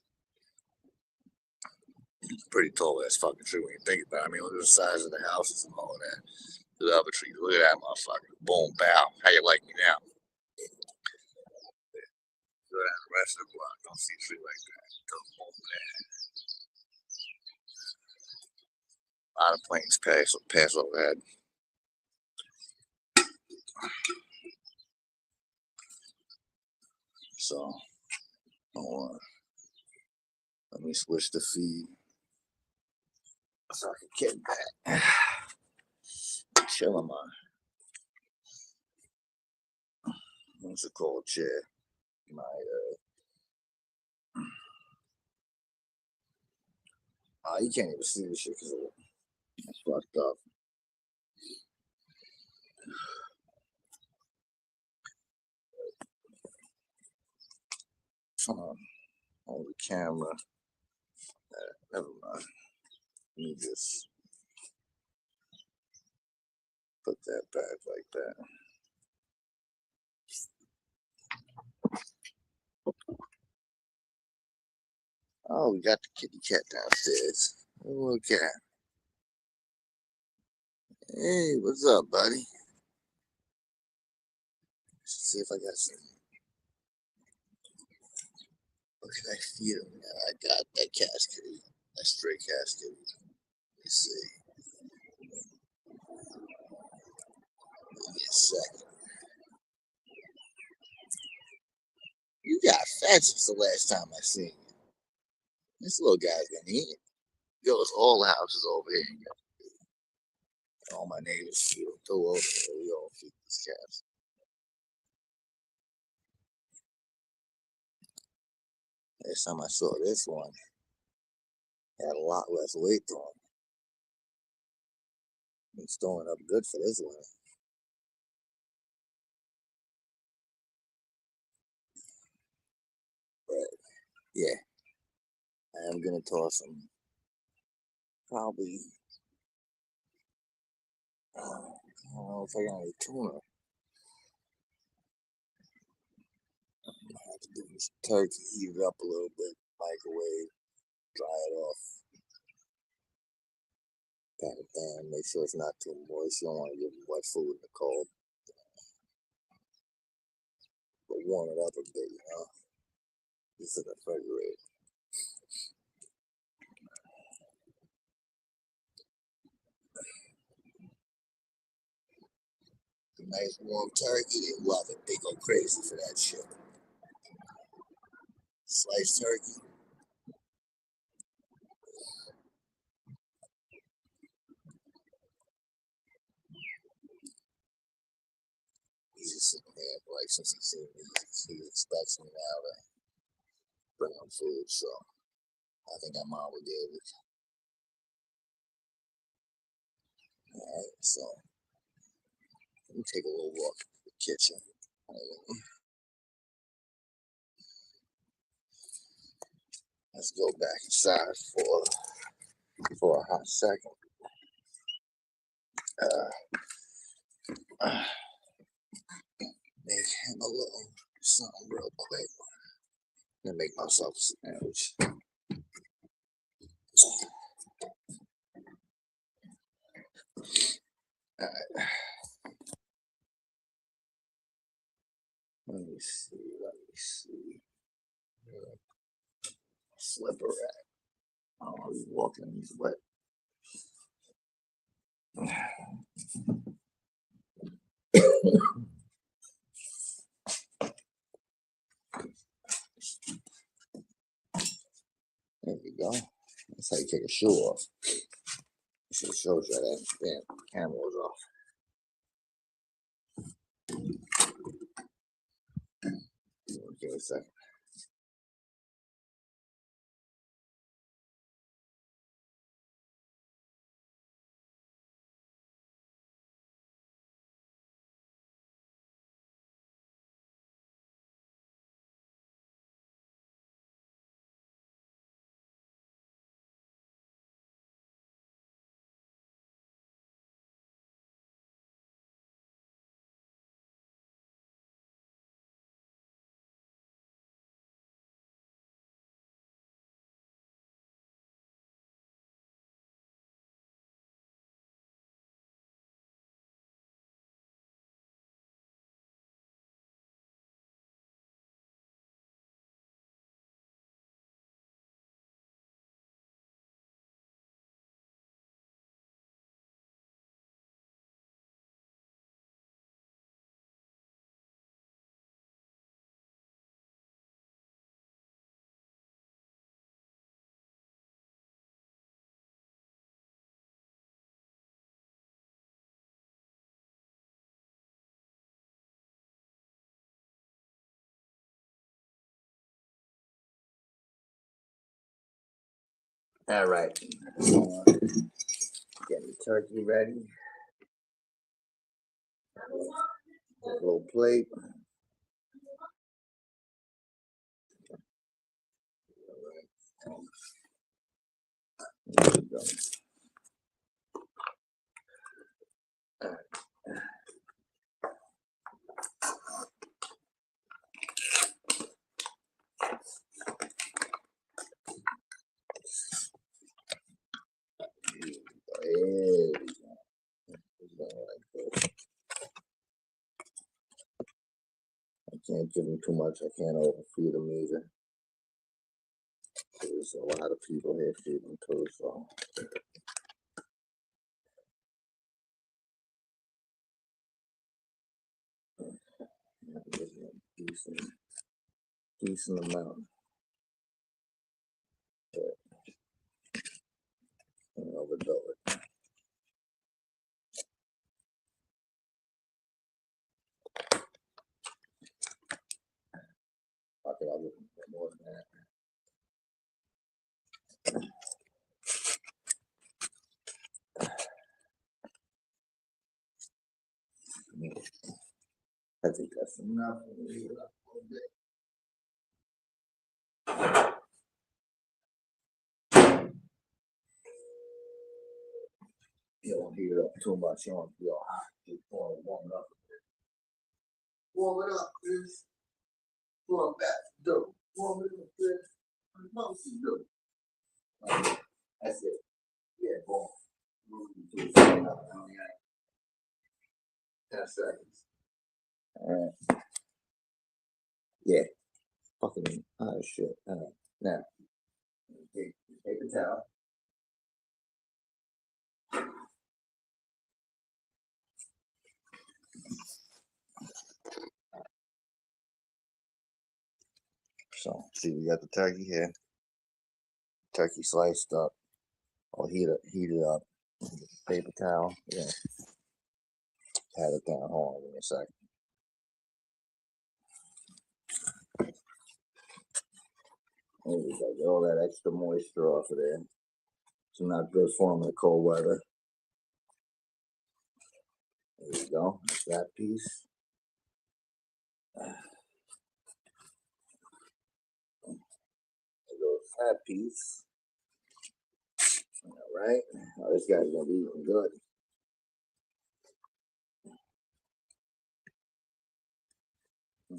Pretty tall ass fucking tree when you think about it. I mean, look at the size of the houses and all that. The other tree, look at that motherfucker. Boom, bow. How you like me now? Go down the rest of the block. Don't see a tree like that. Boom, man. A lot of planes pass overhead. So, hold on. Let me switch the feed so I can get back. Chilling, man. What's it called? Chair. My you can't even see this shit because it's fucked up. On the camera. Never mind. Let me just put that back like that. Oh, we got the kitty cat downstairs. Look at. Hey, what's up, buddy? Let's see if I got some. What can I feed him? I got that casket. That stray casket. Let's see. Give me a second. You got fat since the last time I seen you. This little guy's been eating. Goes all the houses over here. All my neighbors feed them. Go over there. We all feed these cats. Last time I saw this one, had a lot less weight to him. He's throwing up good for this one. But yeah, I am gonna toss him probably. I don't know if I got any tuna. I have to do this turkey, heat it up a little bit, microwave, dry it off, pat it down, make sure it's not too moist. You don't want to give them wet food in the cold, but warm it up a bit, you know. Just in the refrigerator. Nice warm turkey, they love it. They go crazy for that shit. Sliced turkey. He's just sitting there, like, since he's seen me, he expects me now to bring him food, so I think I'm obligated. Alright, so let me take a little walk to the kitchen. Let's go back inside for a hot second. Make him a little something real quick. Then make myself a sandwich. Alright. Let me see. Slipper rack. Oh, he's walking, he's wet. to take a shoe off. Should have showed you that. Damn, camera was off. Give me a second. All right. Getting the turkey ready. A little plate. There we go. I can't give them too much. I can't overfeed them either. There's a lot of people here feeding too, so. Decent amount. And overdo it. Okay, I'll give them more than that. I think that's enough. Leave it up a little bit. You don't heat it up too much. You don't be all hot. Just warm it up a bit. Warm it up, please. Warm back. Do. Warm it up, please. Do. That's it. Yeah, boom. 10 seconds. All right. Yeah. Fucking shit. All right. Now, take the towel. So, see, we got the turkey here. Turkey sliced up. I'll heat it up. Paper towel. Yeah. Pat it down. Hold on, give me a second. There we go. Get all that extra moisture off of there. It's not good for them in the cold weather. There we go. That's that piece. There goes that piece. All right. Oh, this guy's gonna be eating good.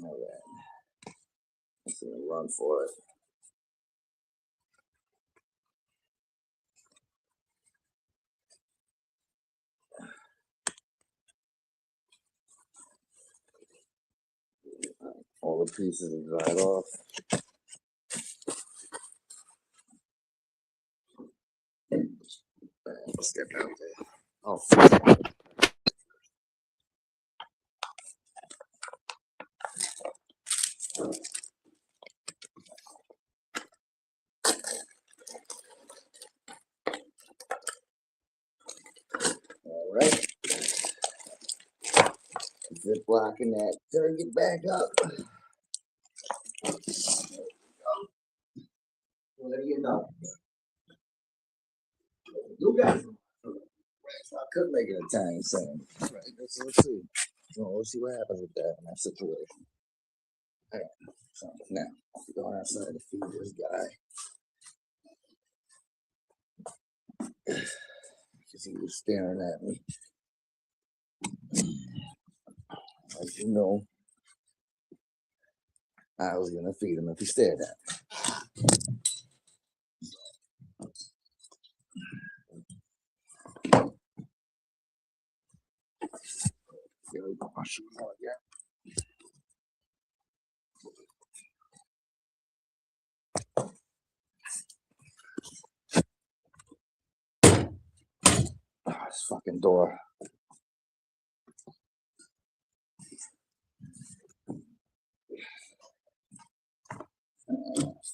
All right. Let's see him run for it. All the pieces are dried off. Step out there. Oh. All right. Zip blocking that. Turn it back up. What do you know? You got some. I could make it a time saying. All right, let's see. So let's see what happens with that in that situation. All right. So now, going outside to feed this guy. Because he was staring at me. As you know, I was going to feed him if he stared at me. Here we go. My shoes on again. Oh, this fucking door.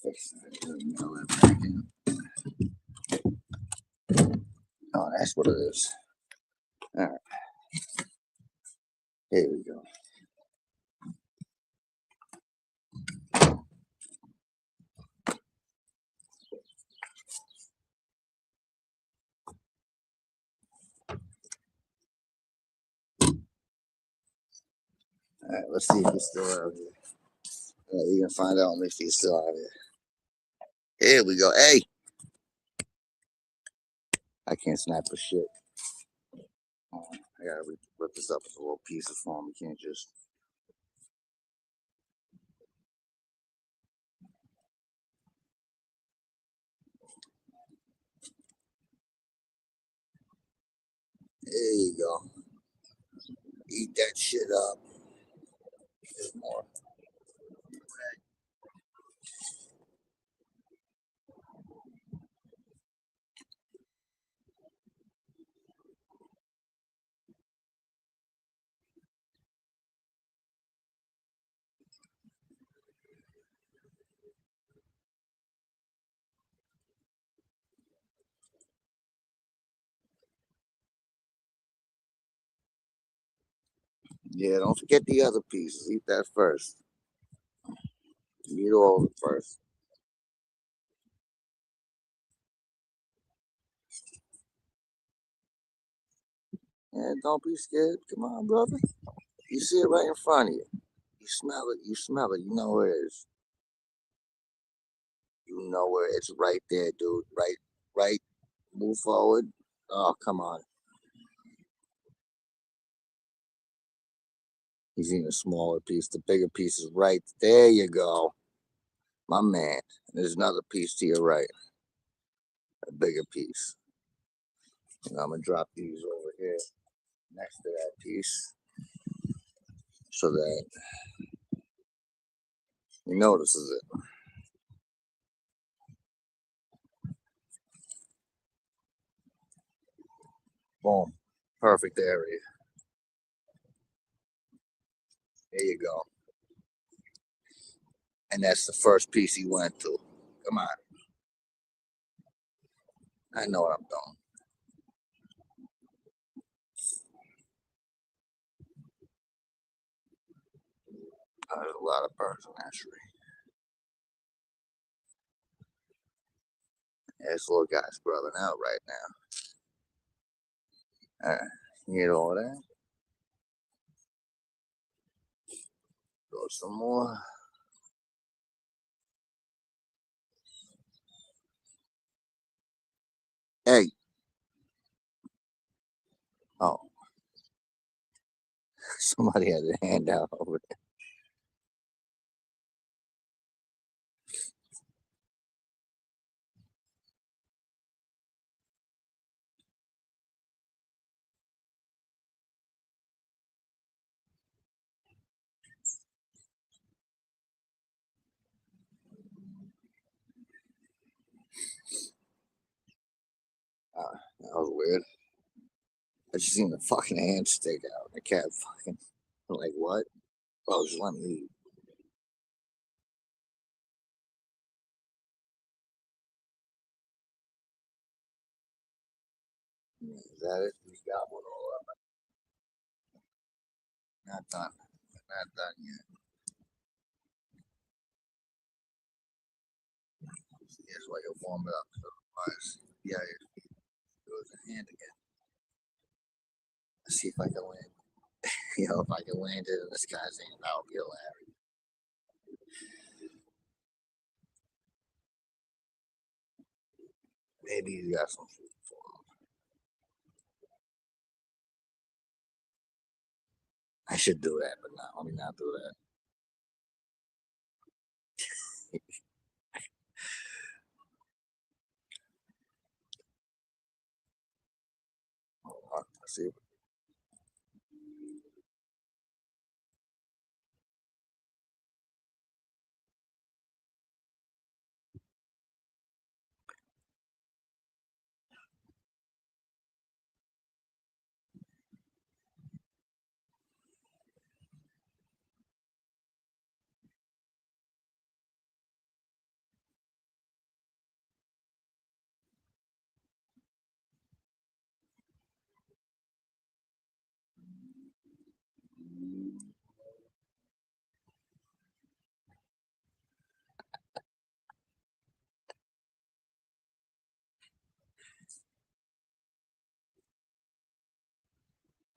Fix that. Oh, that's what it is. All right. Here we go. All right, let's see if he's still out here. You can find out if he's still out here. Here we go. Hey! I can't snap for shit. Oh, I gotta rip this up into little pieces for him. You can't just. There you go. Eat that shit up. There's more. Yeah, don't forget the other pieces. Eat that first. Eat all of it first. Yeah, don't be scared. Come on, brother. You see it right in front of you. You smell it. You smell it. You know where it is. You know where it's right there, dude. Right, right. Move forward. Oh, come on. He's eating a smaller piece. The bigger piece is right there. You go, my man. There's another piece to your right. A bigger piece. And I'm gonna drop these over here next to that piece so that he notices it. Boom. Perfect area. There you go. And that's the first piece he went to. Come on. I know what I'm doing. There's a lot of birds in that tree. Yeah, this little guy's brother out right now. All right. You get all that. Go some more. Hey. Oh, somebody had a hand out over there. That was weird. I just seen the fucking hand stick out. The cat fucking like what? Oh, just let me eat. Is that it? He's got one all Not done. Not done yet. Here's why you warm it up. Otherwise, yeah, it goes in hand again. Let's see if I can land. If I can land it in this guy's hand, that would be hilarious. Maybe you got some food for him. I should do that, but not. Let me not do that. Hold on. Let's see.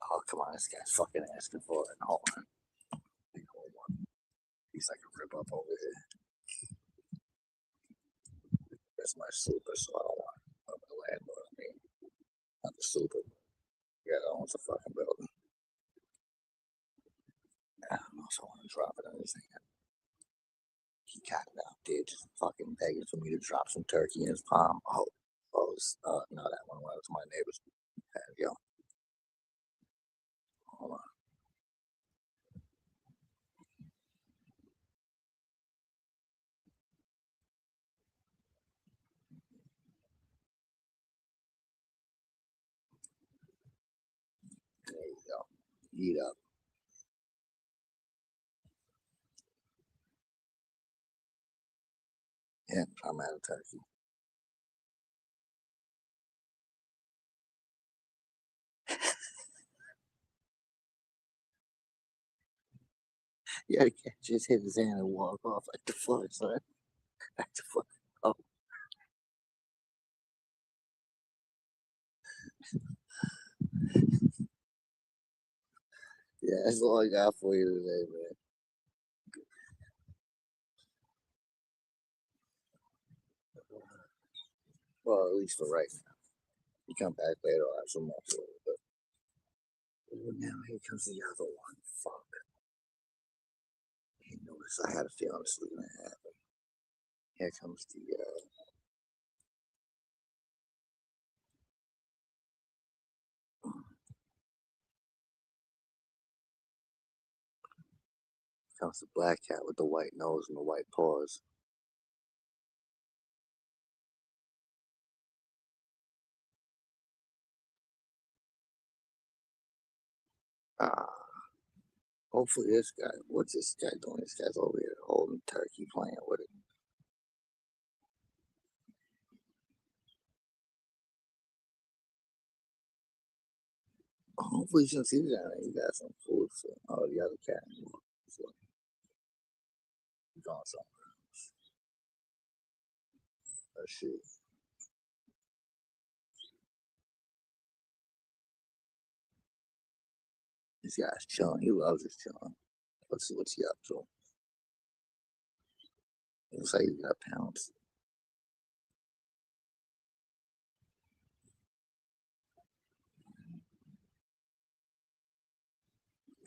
Oh, come on. This guy's fucking asking for it. Hold on. Hold on. He's like a rip up over here. That's my super, so I don't want the landlord. I mean, not the super. Yeah, that owns the fucking building. I don't know if I want to drop it on his hand. He got it out there just fucking begging for me to drop some turkey in his palm. No, that one was my neighbor's patio. Hold on. There you go. Eat up. Yeah, I'm out of turkey. Yeah, the cat just hit his hand and walk off like the fuck, son. Like the fuck. Oh, yeah, that's all I got for you today, man. Well, at least for right now. You come back later, I'll have some more for you. But now here comes the other one. Fuck. You notice I had a feeling this was gonna happen. Here comes the black cat with the white nose and the white paws. Ah, hopefully this guy. What's this guy doing? This guy's over here holding turkey, playing with it. Hopefully, since he's down there, he got some food for the other cat. So he's going somewhere. Let's see. This guy's chilling. He loves his chilling. Let's see what's he up to. It looks like he's got pounds.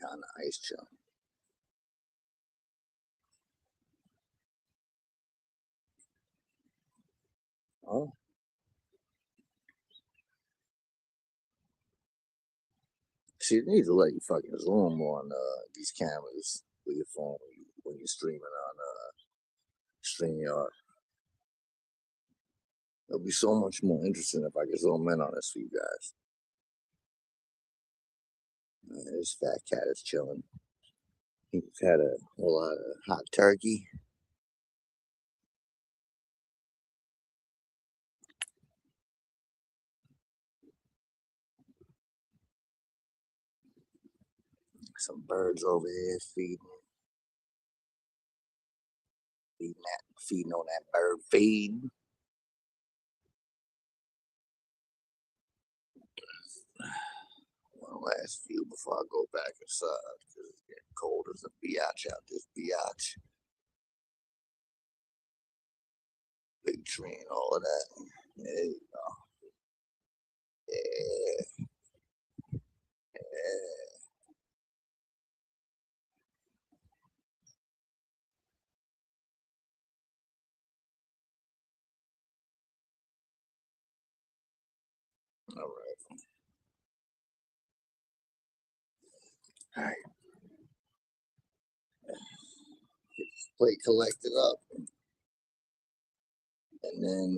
On the ice chilling. Oh, see, you need to let you fucking zoom on these cameras with your phone when you're streaming on StreamYard. It'll be so much more interesting if I could zoom in on this for you guys. This fat cat is chilling. He's had a whole lot of hot turkey. Some birds over here feeding on that bird feed. One last few before I go back inside because it's getting cold as a biatch out this biatch. Big tree and all of that. There you go. Yeah. Yeah. All right. All right. Get this plate collected up. And then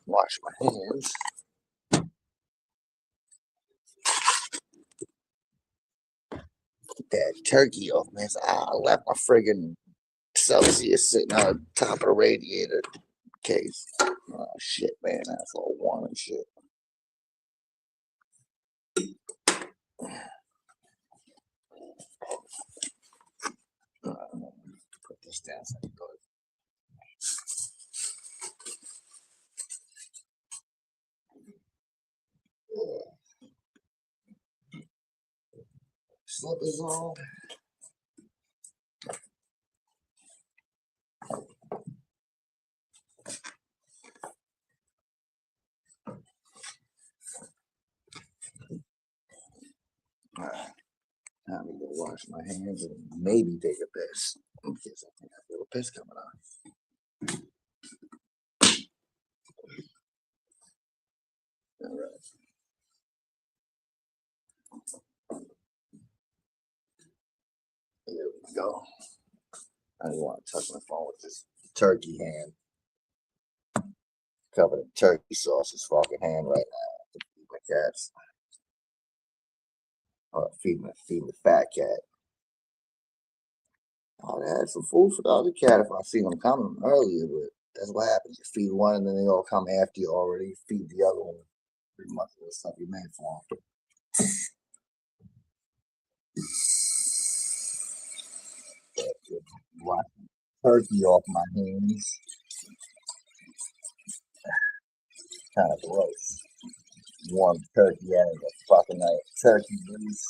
wash my hands. Get that turkey off, man. So I left my friggin' Celsius sitting on top of the radiator case. Oh shit, man. That's all warm and shit. Put this down so I can go. Slippers on. Alright. Time to go wash my hands and maybe take a piss. Because I think I feel a piss coming on. Alright. Here we go. I don't want to touch my phone with this turkey hand. Covered in turkey sauce, this fucking hand right now. Feed my cats. Or feed the fat cat. I'd had some food for the other cat if I seen them coming earlier, but that's what happens. You feed one and then they all come after you already. Feed the other one pretty much the stuff you made for them. Wash turkey off my hands. Kind of gross. Warm turkey out of the fucking turkey grease.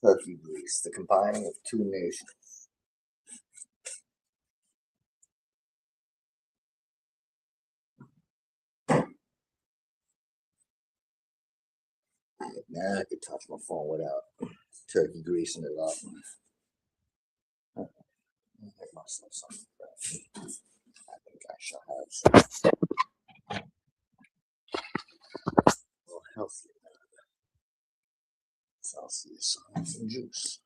Turkey grease, the combining of two nations. Now I can touch my phone without turkey greasing it up. Make myself something. I think I shall have some little healthier. Celsius and some juice.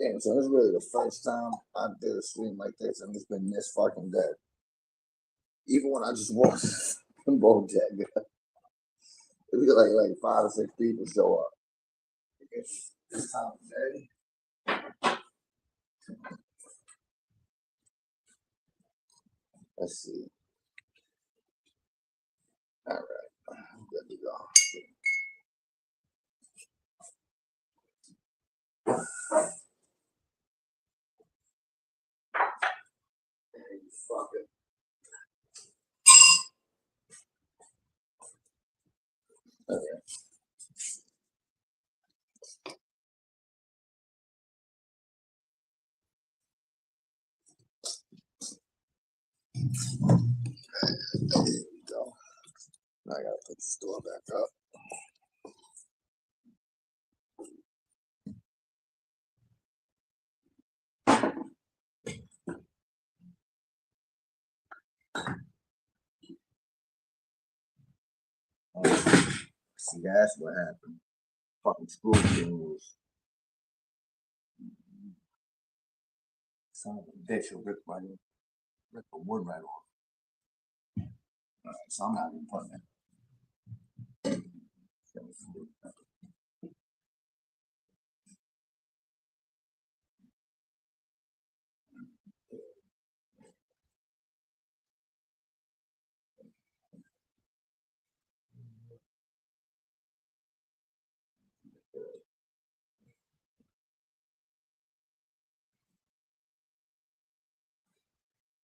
Damn, so this is really the first time I did a stream like this, and it's been this fucking dead. Even when I just watched BoJack, it was like 5 or 6 people show up. It's this time of day. Let's see. All right, I'm good to go. Fuck it. Okay. There we go. Now I gotta put the store back up. See, that's what happened. Fucking school rules. Son of a bitch will rip the wood right off. All right, so I'm not even putting it.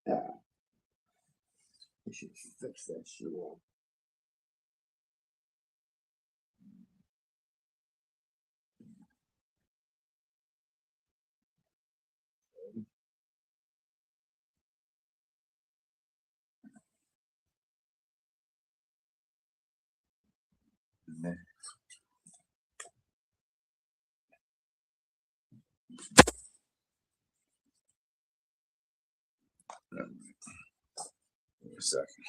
Yeah, you should fix that shit off. Wait a second.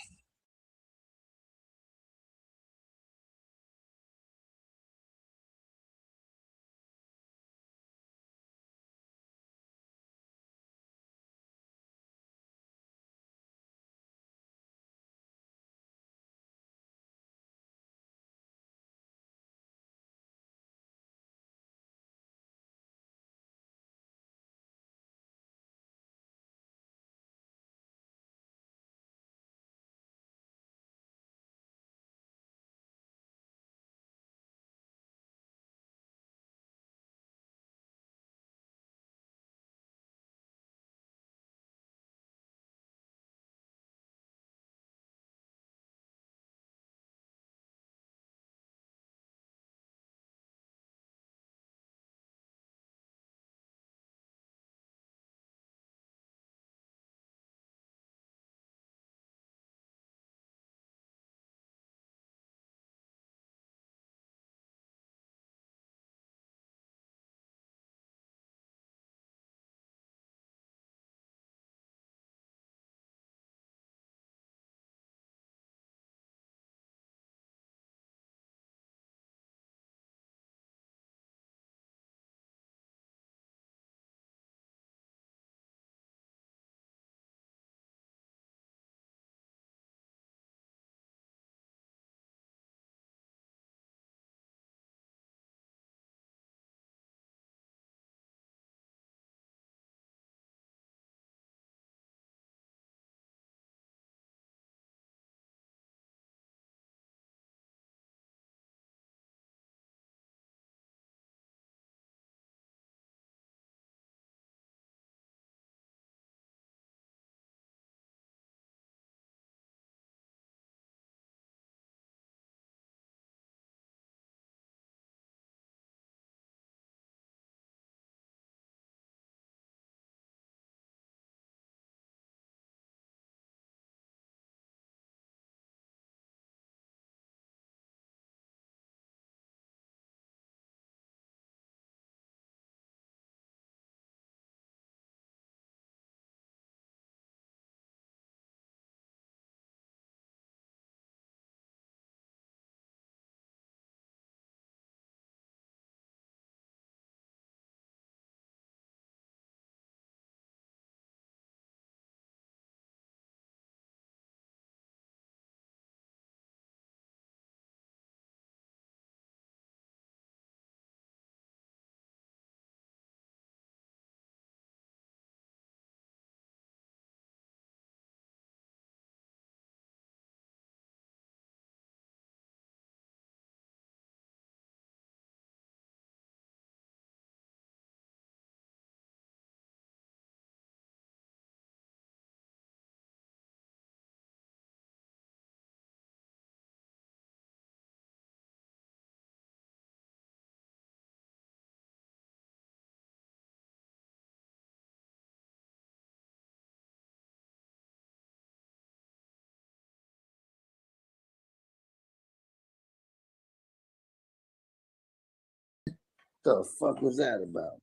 The fuck was that about?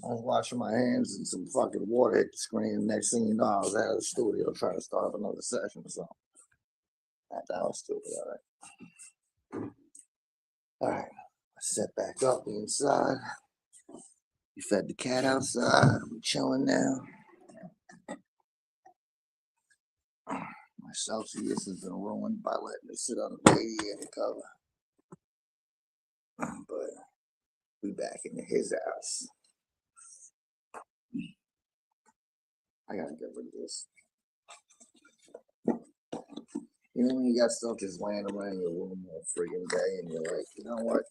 I was washing my hands and some fucking water hit the screen. Next thing you know, I was out of the studio trying to start up another session or something. That was stupid. All right. All right. I set back up inside. You fed the cat outside. I'm chilling now. My Celsius has been ruined by letting it sit on the radiator cover. But we back into his house. I gotta get rid of this. You know when you got stuff just laying around your room all friggin' day and you're like, you know what?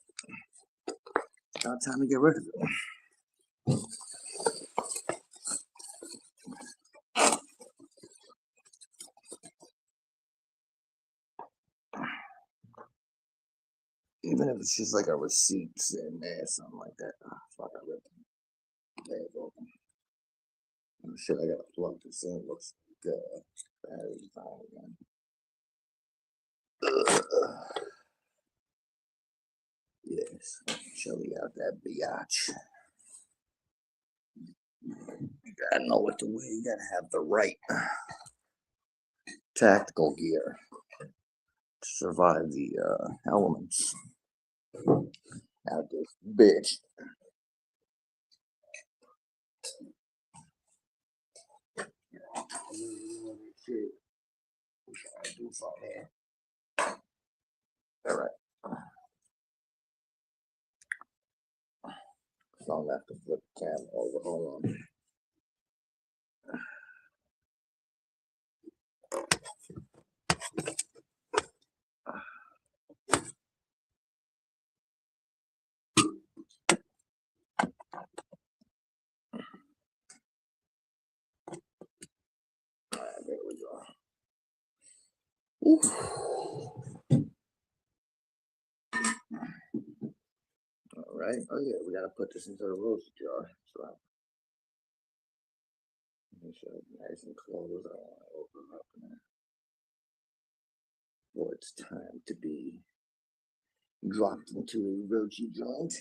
It's not time to get rid of it. Even if it's just like a receipt sitting there, something like that. Oh, fuck, I ripped the bag open. Oh, shit, I gotta plug this in. Looks good. Battery's fine again. Yes, chilly out that biatch. You gotta know what to wear. You gotta have the right tactical gear to survive the elements out this bitch. Shit. I do something here. All right. So I'm gonna have to flip the camera over. Hold on. All right, there we go. All right. Oh yeah, we gotta put this into the roast jar. So make sure it's nice and closed. I don't want to open up in there. Well, it's time to be dropped into a roachy joint.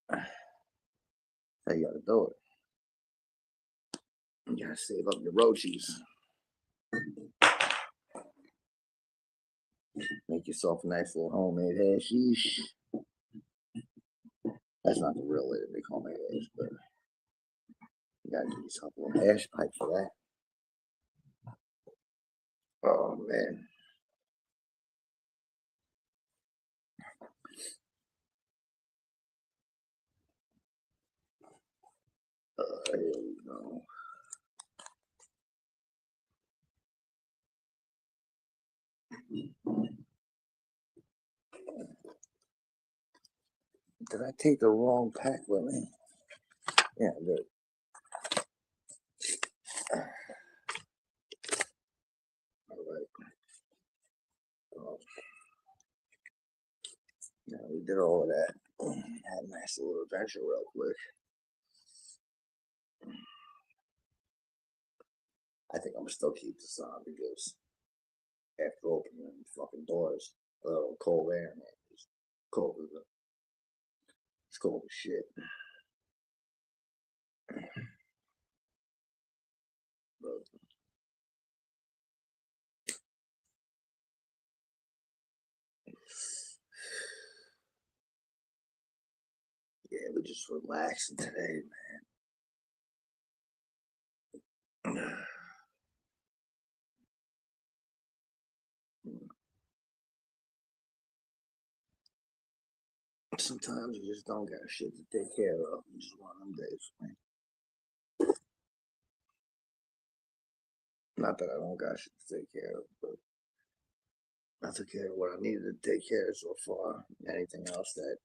How you gotta do it. You gotta save up your roachies. Make yourself a nice little homemade hashish. That's not the real way to make homemade hash, but you gotta get yourself a little hash pipe for that. Oh man. Here we go. Did I take the wrong pack with me? Yeah, I did. All right. Oh, yeah, we did all of that. Had a nice little adventure real quick. I think I'm gonna still keep this on because after opening the fucking doors, a little cold air, man. It's cold as it's cold as shit. But yeah, we're just relaxing today, man. Sometimes you just don't got shit to take care of. It's just one of them days, man. Not that I don't got shit to take care of, but I took care of what I needed to take care of so far. Anything else that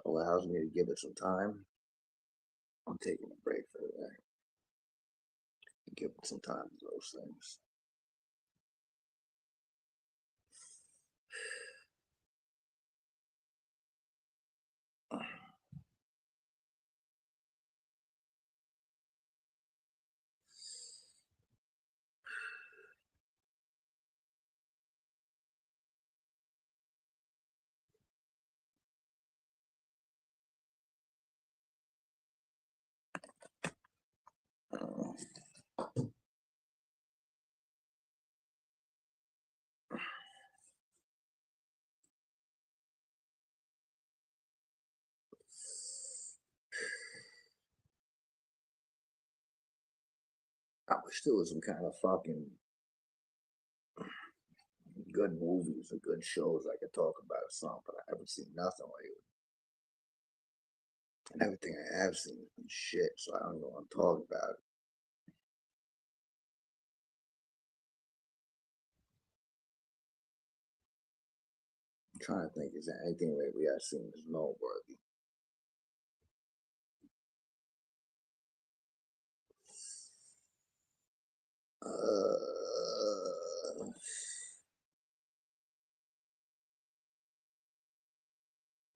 allows me to give it some time, I'm taking a break for that. Give it some time to those things. Uh, I wish there was some kind of fucking good movies or good shows I could talk about or something, but I haven't seen nothing lately. And everything I have seen has been shit, so I don't even want to talk about it. I'm trying to think, is there anything lately I've seen that's noteworthy? Uh,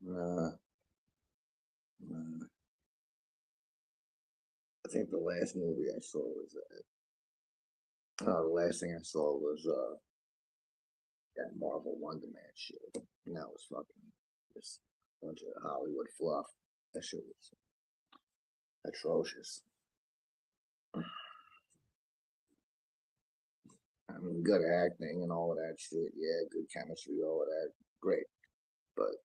nah, nah. I think the last movie I saw was the last thing I saw was that Marvel Wonder Man shit. And that was fucking just a bunch of Hollywood fluff. That shit was atrocious. I mean, good acting and all of that shit. Yeah, good chemistry, all of that. Great. But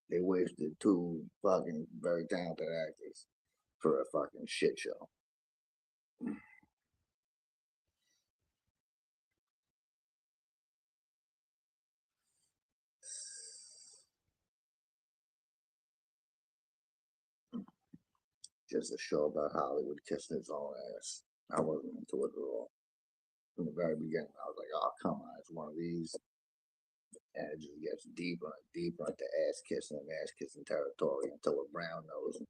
they wasted two fucking very talented actors for a fucking shit show. Just a show about Hollywood kissing its own ass. I wasn't into it at all. From the very beginning, I was like, oh, come on, it's one of these. And it just gets deeper and deeper into ass kissing territory until a brown nose.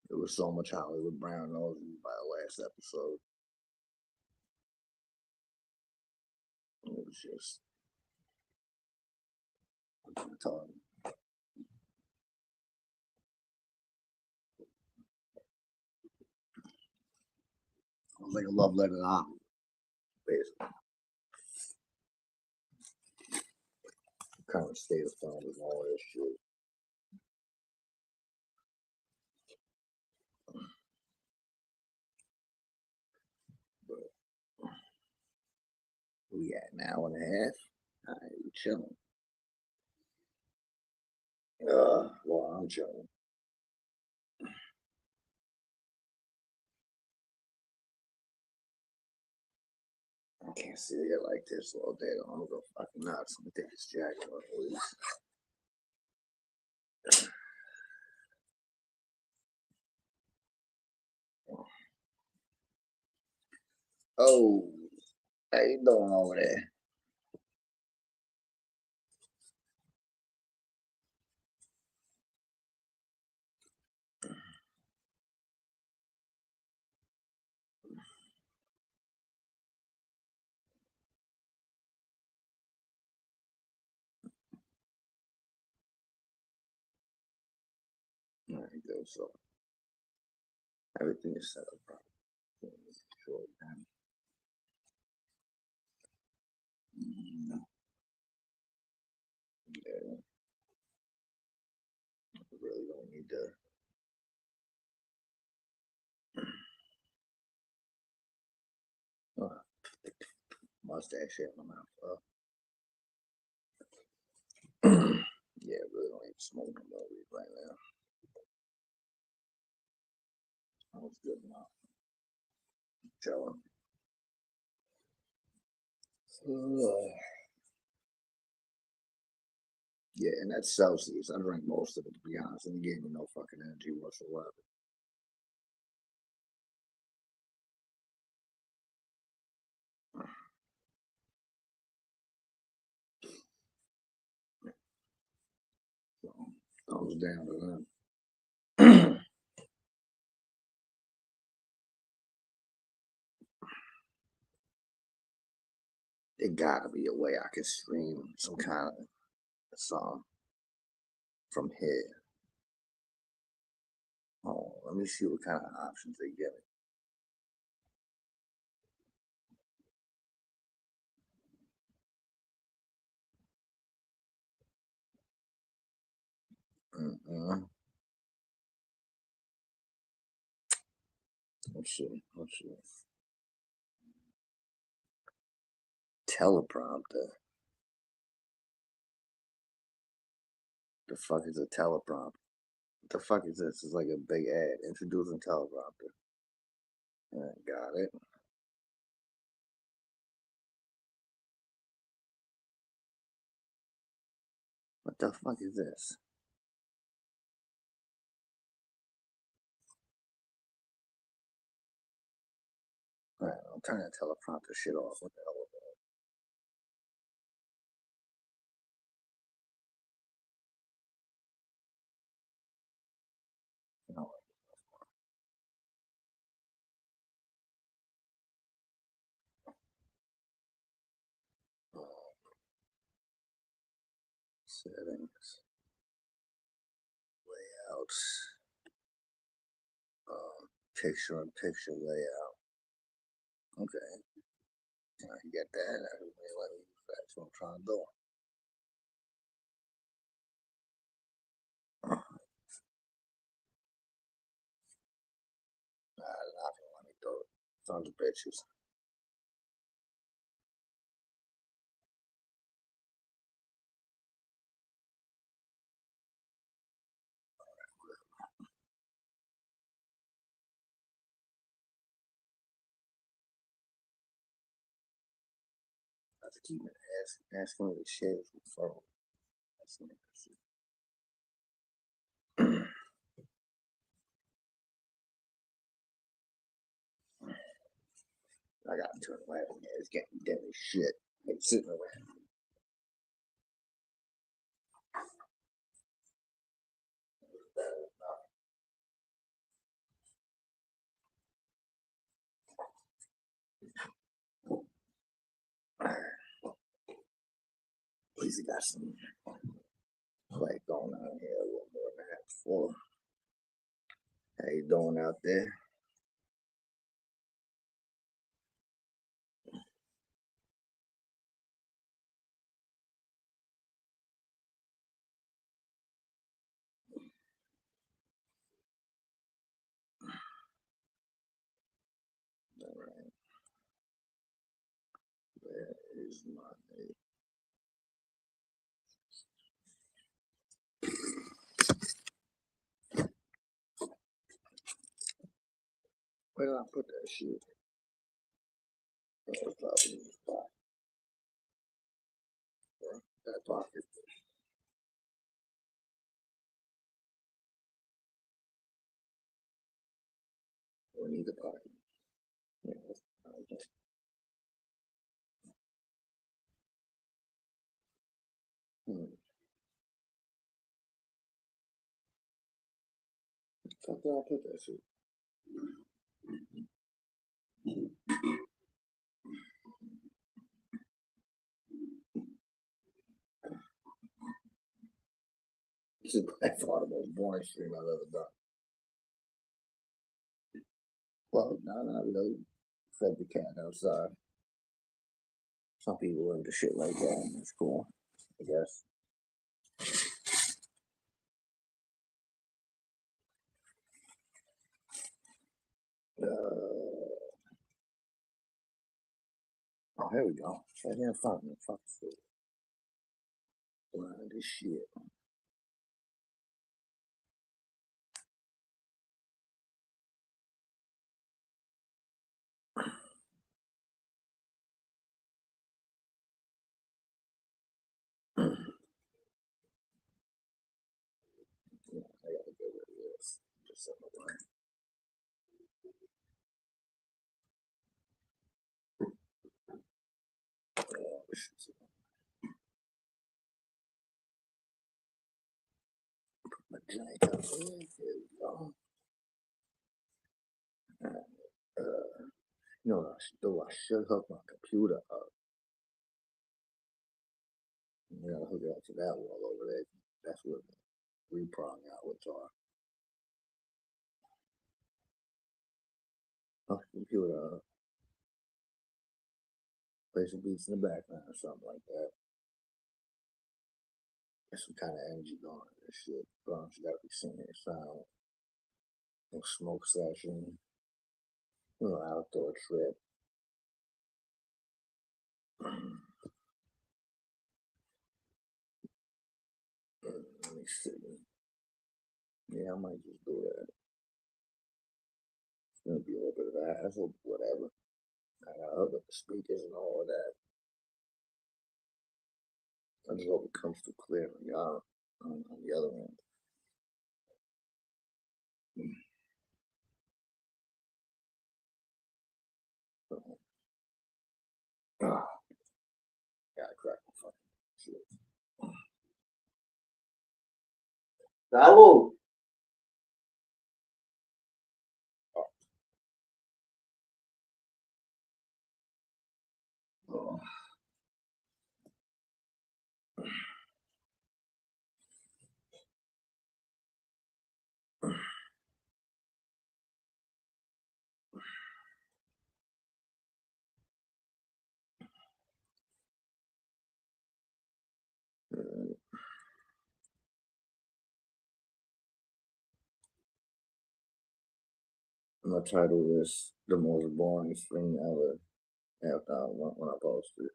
There was so much Hollywood brown noses by the last episode. It was just retarded. It was like a love letter to Hollywood, basically. The current state of film and all this shit. But we at an hour and a half. All right, we chilling. Well, I'm chilling. I can't sit here like this all day. I'm gonna go fucking nuts. Let me take this jacket off, please. Oh, how you doing over there? All right, good. So everything is set up properly. Sure. Yeah, I really don't need to uh, mustache shit in my mouth. Yeah, really don't need to smoke no more weed right now. That was good enough. Chilling. Yeah, and that's Celsius. I drank most of it to be honest, and it gave me no fucking energy whatsoever. So thumbs down to them. There gotta be a way I can stream some kind of song from here. Oh, let me see what kind of options they give me. Mm-mm. Let's see. Let's see. Teleprompter. The fuck is a teleprompter? What the fuck is this? It's like a big ad introducing teleprompter. Got it. What the fuck is this? All right, I'll turn that teleprompter shit off. What the hell was that? No. Settings, layouts, picture and picture layout. Okay, I get that. I don't really let me use that. That's what I'm trying to do. Not gonna let me do it. Sons of bitches. I have to keep asking me to share this with phone. That's interesting. I gotta turn around. Yeah, it's getting dead as shit. I'm sitting around. At least I got some play going on here a little more than I had before. How you doing out there? All right. Where is my name? Where did I put that shit? Oh, it's probably in the spot. That pocket. We need the pocket. Yeah, okay. Hmm. Fuck did I put that shit? This is by far the most boring stream I've ever done. Well, no, not really. Fed the cat outside. Some people into shit like that, and it's cool, I guess. Oh, here we go. Right here in front of me. Fuck this. Blind as shit. Yeah, I gotta get rid of this. Just set my mind. My giant up here. Here we go. You know, I should hook my computer up. You gotta hook it up to that wall over there. That's what the three-prong outlets are. Hook the computer up. Play some beats in the background or something like that. There's some kind of energy going on in this shit. But you gotta be singing it sound. No smoke session. Outdoor trip. Let me see. Yeah, I might just do that. It's gonna be a little bit of a hassle, whatever. I gotta hook up the speakers and all of that. I just hope it comes through clear on the other end. Gotta crack my fucking shit. Salud. Oh. I'm gonna title this "The Most Boring Stream Ever" when I post it.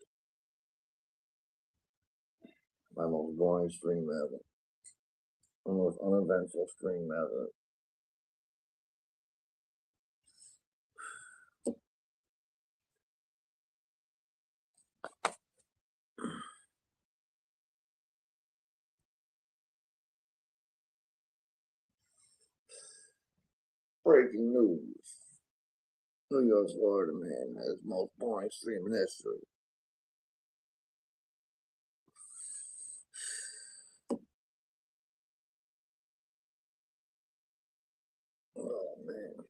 My most boring stream ever. The most uneventful stream ever. Breaking news. New York's Florida man has most boring stream in history. Oh man.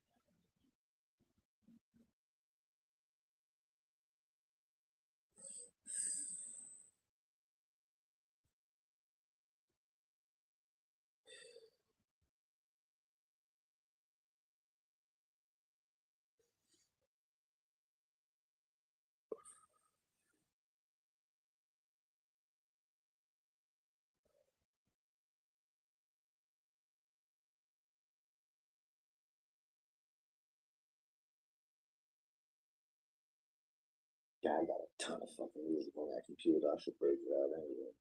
Yeah, I got a ton of fucking music on that computer. I should break it out anyway.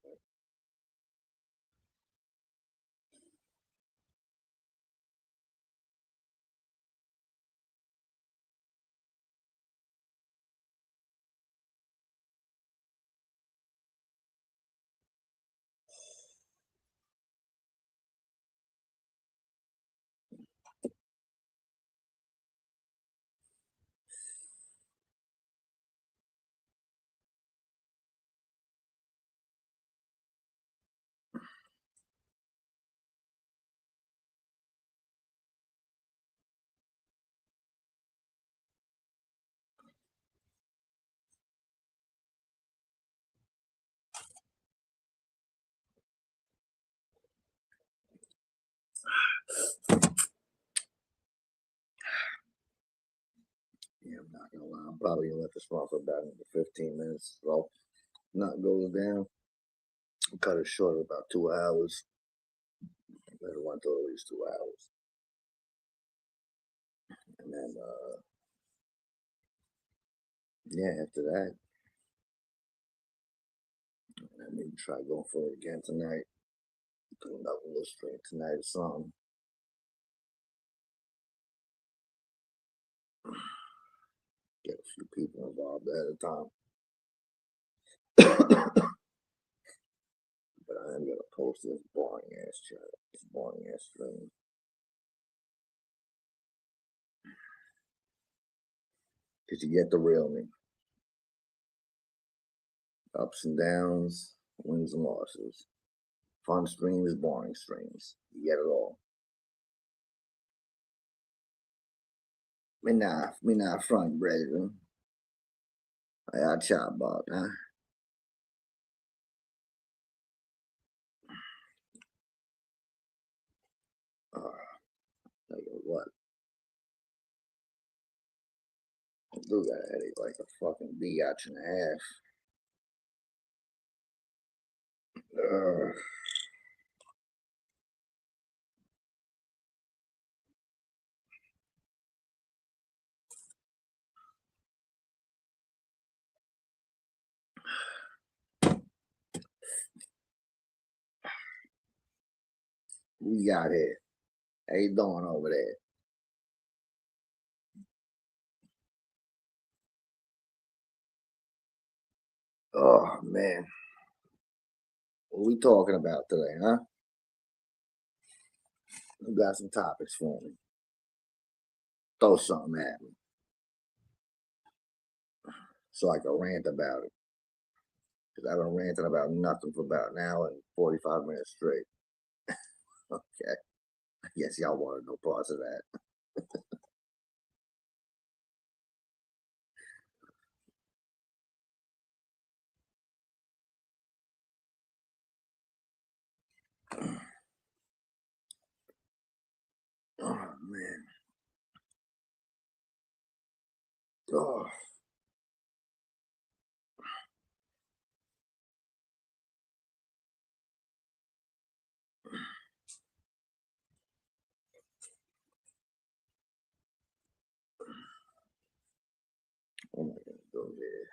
Yeah, I'm not gonna lie. I'm probably gonna let this run for about another 15 minutes. So, not goes down. Cut it short of about 2 hours. Let it run to at least 2 hours. And then, yeah, after that, I maybe try going for it again tonight. Put another little stream tonight or something. Get a few people involved at a time. But I am gonna post this boring ass chat, this boring ass stream. Cause you get the real me. Ups and downs, wins and losses. Fun streams, boring streams. You get it all. Me not front, brethren. I got Cheeba, huh? Tell you what, I do got a headache like a fucking biatch and a half. We got here. How you doing over there? Oh man, what we talking about today, huh? You got some topics for me. Throw something at me so I can rant about it. Cause I've been ranting about nothing for about an hour and 45 minutes straight. Okay, I guess y'all want to know parts of that. Oh man. Oh, oh my God. Go ahead.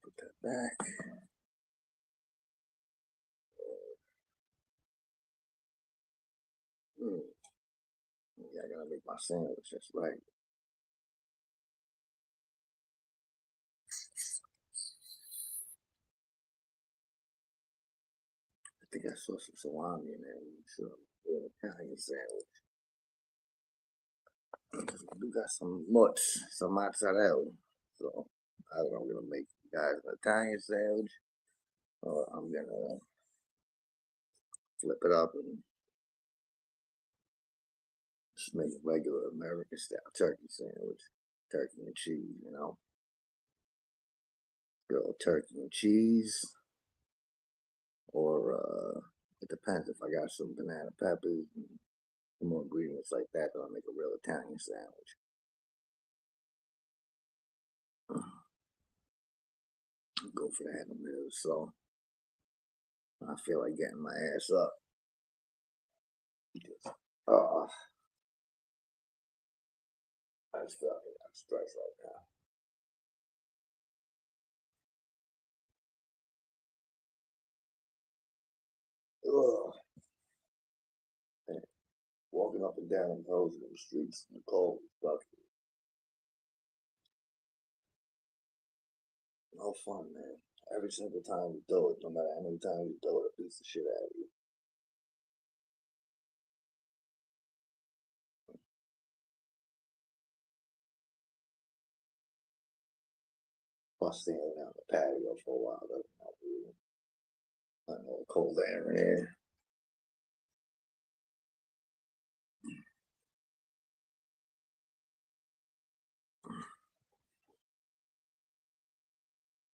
Put that back. Mm. Yeah, I gotta make my sandwich. That's right. I think I saw some salami in there. Some Italian sandwich. We got some mozzarella. So I don't know, I'm gonna make you guys an Italian sandwich, or I'm gonna flip it up and just make a regular American style turkey sandwich, turkey and cheese. Go turkey and cheese, or it depends if I got some banana peppers and some more ingredients like that. Then I'll make a real Italian sandwich. Go for that in a minute. So I feel like getting my ass up. Uh, I just feel like I'm stressed right now. Ugh. Man, walking up and down those streets in the cold stuff, no fun, man. Every single time you do it, no matter how many times you do it, it beats the shit out of you. Plus, standing out on the patio for a while, that's not really. I know cold air in here.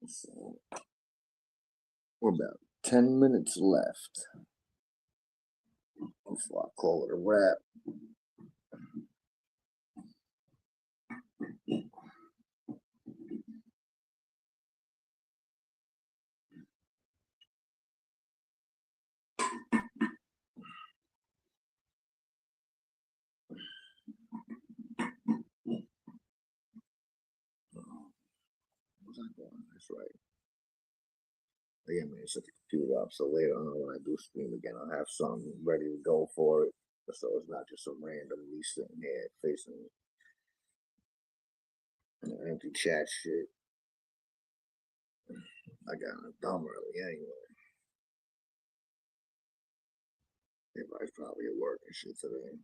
So we're about 10 minutes left before I call it a wrap. What's I doing? That's right. Again, man, set the computer up so later on when I do stream again, I'll have something ready to go for it. So it's not just some random me sitting there facing empty chat shit. I got dumb early anyway. Everybody's probably at work and shit today.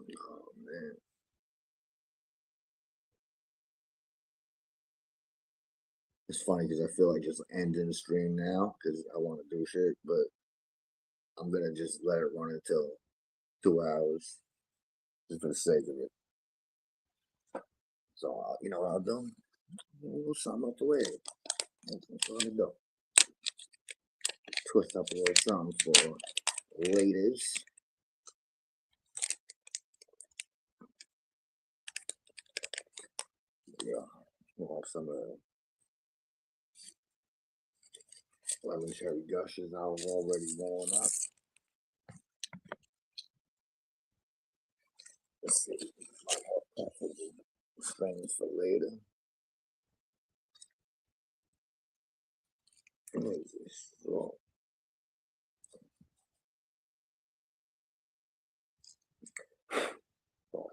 Oh man, it's funny because I feel like just ending the stream now because I want to do shit, but I'm gonna just let it run until 2 hours just for the sake of it. So you know what I'll do? We'll sum up the way. That's what I'm gonna do. Twist up a little something for ladies. Yeah, we'll have some lemon cherry gushes. I was already warming up. Let's see. Things for later. What is this? Oh,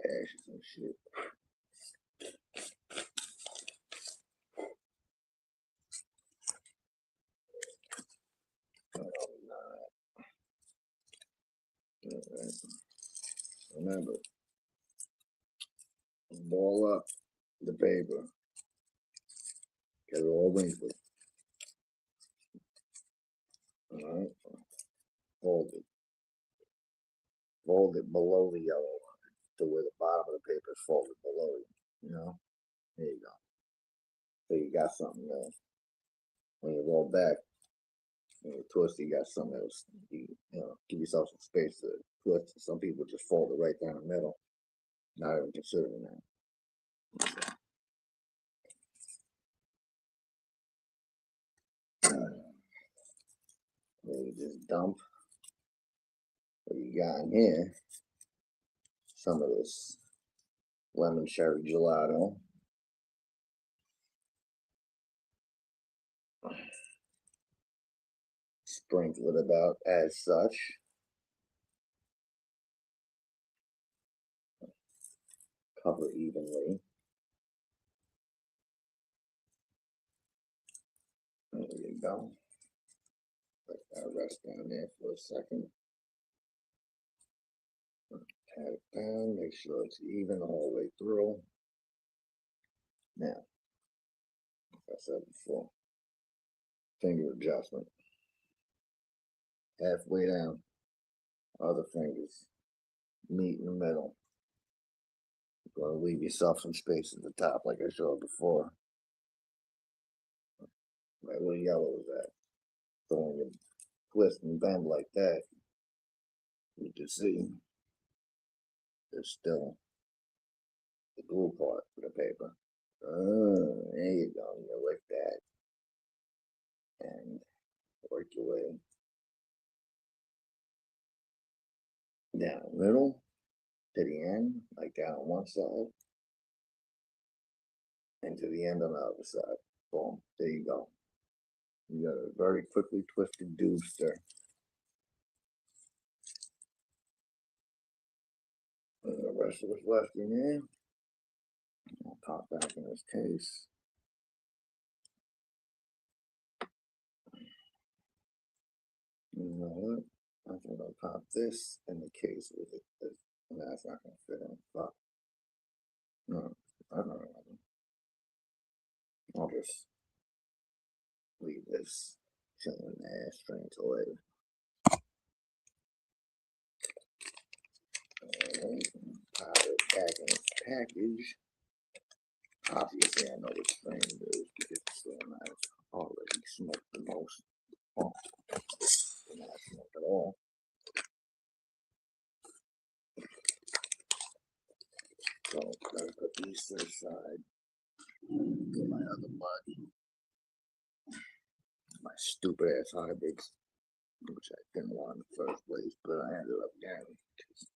ashes and shit. Remember, ball up the paper. Get it all wrinkled. Alright. Fold it. Fold it below the yellow line to where the bottom of the paper is folded below you. You know? There you go. So you got something there. When you roll back, when you twist, you got something else. You know, give yourself some space to twist. Some people just fold it right down the middle. Not even considering that. You just dump what you got in here. Some of this lemon cherry gelato. Sprinkle it about as such. Cover evenly. There you go. Let that rest down there for a second. Pat it down, make sure it's even all the way through. Now, like I said before, finger adjustment. Halfway down, other fingers meet in the middle. You're going to leave yourself some space at the top, like I showed before. Right where yellow is at. So when you twist and bend like that, you can see there's still the glue part for the paper. There you go. You lick that and work your way down the middle to the end, like down on one side, and to the end on the other side. Boom. There you go. You got a very quickly twisted dooster. And the rest of what's left in here, I'll pop back in this case. You know what? I think I'll pop this in the case with it. That's not going to fit in. Fuck. No, I don't know. I'll just leave this chilling in the ashtray until later. Alright, pop it back in its package. Obviously, I know which strain it is because it's the one I've already smoked the most. Oh, not smoked at all. So I'm gonna put these to the side. Get my other bud. My stupid ass hybrids, which I didn't want in the first place, but I ended up getting because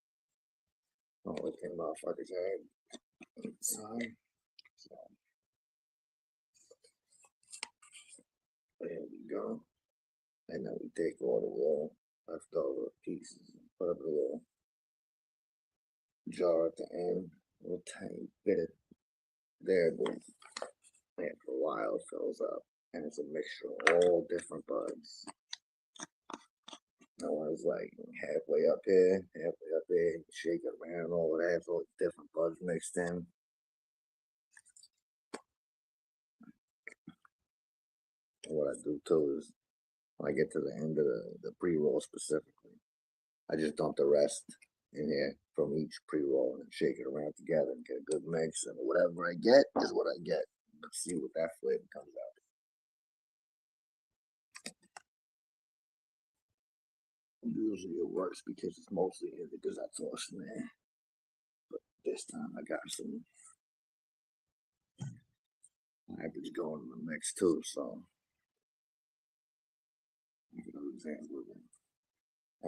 all the thing motherfuckers had inside. So there we go. And then we take all the little leftover pieces and put up a little jar at the end, a little tiny bit of there, but after a while it fills up. And it's a mixture of all different buds. No one's like halfway up here, shake it around, all of that, all the different buds mixed in. And what I do too is when I get to the end of the pre-roll specifically, I just dump the rest in here from each pre-roll and shake it around together and get a good mix. And whatever I get is what I get. Let's see what that flavor comes out. Usually it works because it's mostly because I tossed in there. But this time I got some hybrids going in the mix too, so you can understand with an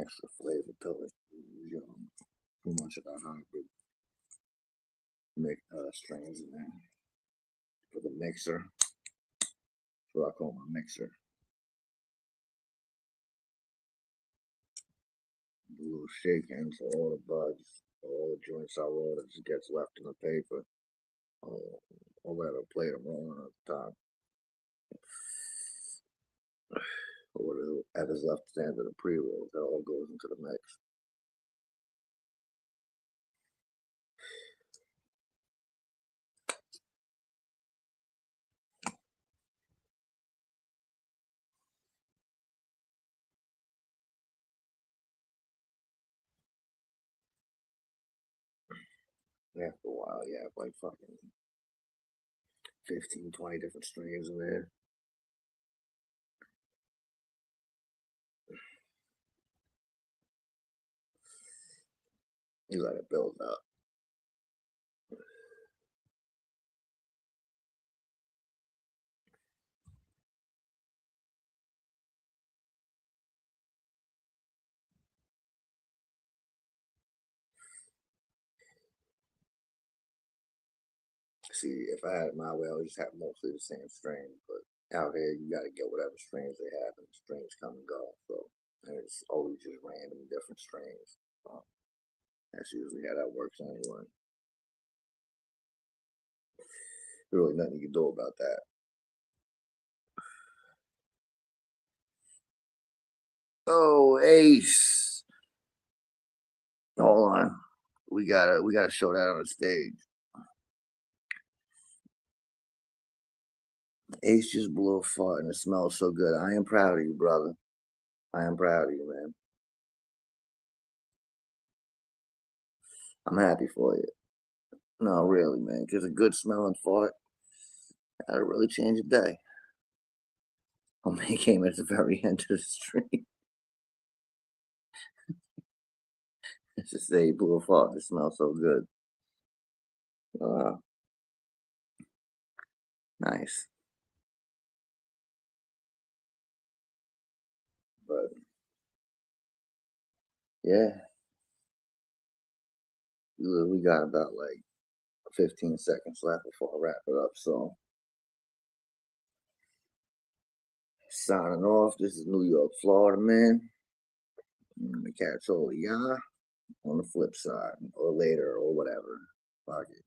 extra flavor to it. You know, too much of that hybrid strains in there for the mixer. That's what I call my mixer. A little shaking so all the buds, all the joints I roll that just gets left in the paper. I'll let her play them rolling at the top. Or whatever's left at the end of the pre-roll, that all goes into the mix. And after a while, you have like fucking 15, 20 different strains in there. You let it build up. See, if I had it my way, I would just have mostly the same strain. But out here, you got to get whatever strains they have, and the strains come and go. So, and it's always just random different strains. That's usually how that works anyway. There's really nothing you can do about that. Oh, Ace. Hold on. We gotta show that on the stage. Ace just blew a fart and it smells so good. I am proud of you, brother. I am proud of you, man. I'm happy for you. No, really, man, because a good smelling fart that'll really change a day. Oh, man, he came at the very end of the street. It's just say he blew a fart. It smells so good. Uh, nice. But yeah, we got about like 15 seconds left before I wrap it up. So signing off. This is New York, Florida, man. The catch all ya on the flip side or later or whatever. Fuck it.